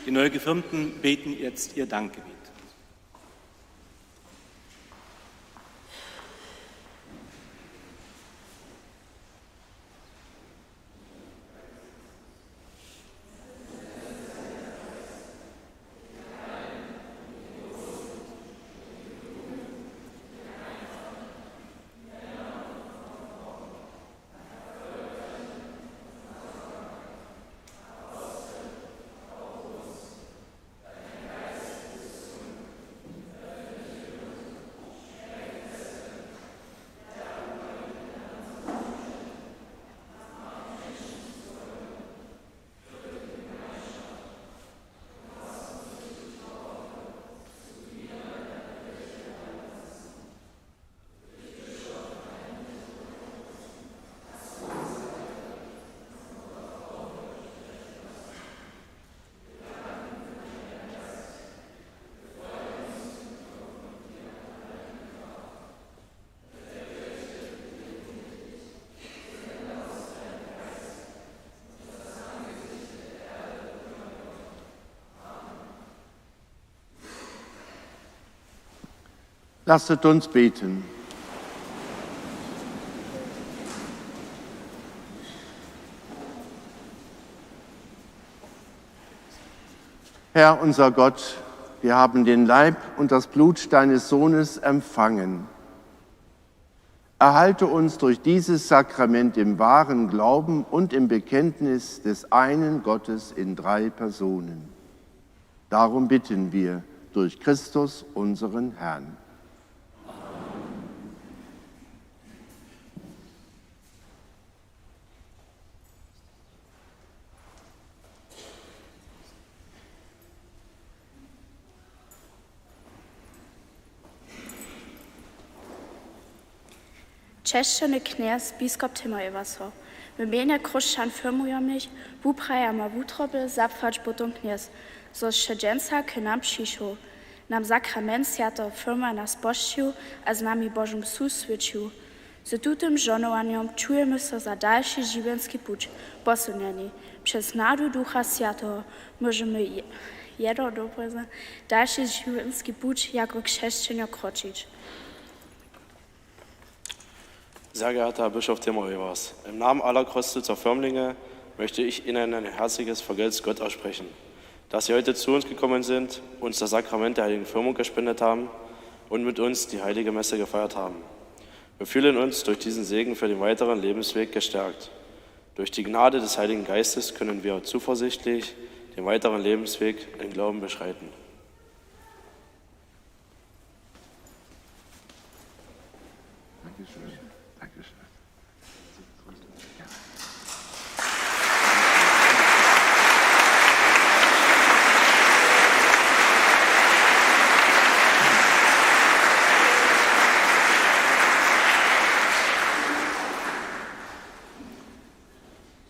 Die Neugefirmten beten jetzt ihr Dankgebet. Lasset uns beten. Herr unser Gott, wir haben den Leib und das Blut deines Sohnes empfangen. Erhalte uns durch dieses Sakrament im wahren Glauben und im Bekenntnis des einen Gottes in 3 Personen. Darum bitten wir durch Christus, unseren Herrn. Češćani knjaz, biskop Timojevaso. My mienia Krušćan firmujemy, wuprajamy wutroby, zapfać potom knjaz, zo szczedzenca k nam przyszł. Nam sakrament sjata firma nas pościł, a z nami Bożym suswycił. Z tutym żonowaniem czujemy się za dalszy żywienski pуть posunieni. Przez nadu Ducha Świętego możemy dalszy żywienski pуть jako chrześcijanie kroczyć. Sehr geehrter Herr Bischof Timojewas, im Namen aller Krostitzer Firmlinge möchte ich Ihnen ein herzliches Vergelt's Gott aussprechen, dass Sie heute zu uns gekommen sind, uns das Sakrament der Heiligen Firmung gespendet haben und mit uns die Heilige Messe gefeiert haben. Wir fühlen uns durch diesen Segen für den weiteren Lebensweg gestärkt. Durch die Gnade des Heiligen Geistes können wir zuversichtlich den weiteren Lebensweg im Glauben beschreiten.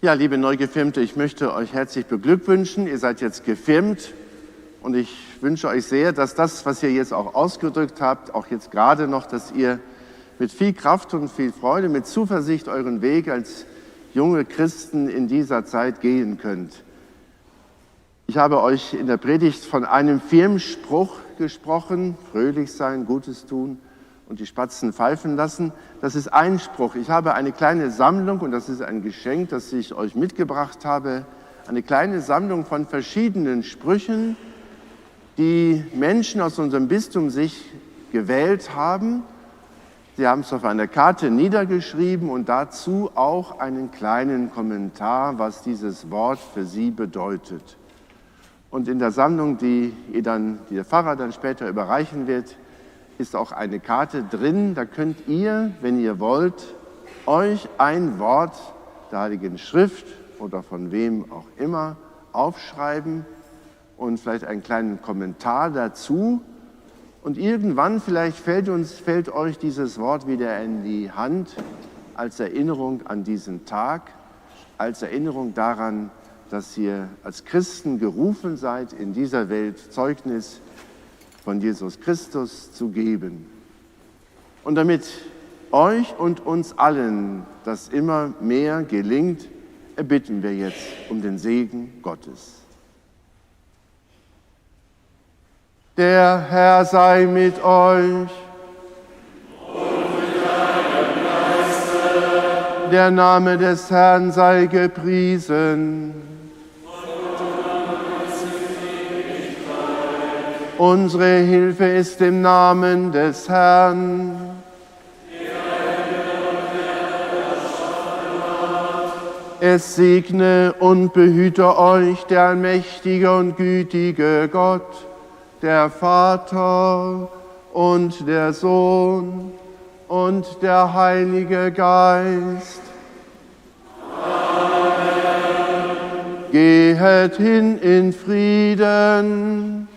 Ja, liebe Neugefirmte, ich möchte euch herzlich beglückwünschen. Ihr seid jetzt gefirmt und ich wünsche euch sehr, dass das, was ihr jetzt auch ausgedrückt habt, auch jetzt gerade noch, dass ihr mit viel Kraft und viel Freude, mit Zuversicht euren Weg als junge Christen in dieser Zeit gehen könnt. Ich habe euch in der Predigt von einem Firmspruch gesprochen: fröhlich sein, Gutes tun und die Spatzen pfeifen lassen. Das ist ein Spruch. Ich habe eine kleine Sammlung, und das ist ein Geschenk, das ich euch mitgebracht habe, eine kleine Sammlung von verschiedenen Sprüchen, die Menschen aus unserem Bistum sich gewählt haben. Sie haben es auf einer Karte niedergeschrieben und dazu auch einen kleinen Kommentar, was dieses Wort für sie bedeutet. Und in der Sammlung, die der Pfarrer dann später überreichen wird, ist auch eine Karte drin. Da könnt ihr, wenn ihr wollt, euch ein Wort der Heiligen Schrift oder von wem auch immer aufschreiben und vielleicht einen kleinen Kommentar dazu. Und irgendwann vielleicht fällt euch dieses Wort wieder in die Hand als Erinnerung an diesen Tag, als Erinnerung daran, dass ihr als Christen gerufen seid, in dieser Welt Zeugnis von Jesus Christus zu geben. Und damit euch und uns allen das immer mehr gelingt, erbitten wir jetzt um den Segen Gottes. Der Herr sei mit euch. Der Name des Herrn sei gepriesen. Unsere Hilfe ist im Namen des Herrn. Es segne und behüte euch der allmächtige und gütige Gott, der Vater und der Sohn und der Heilige Geist. Amen. Gehet hin in Frieden.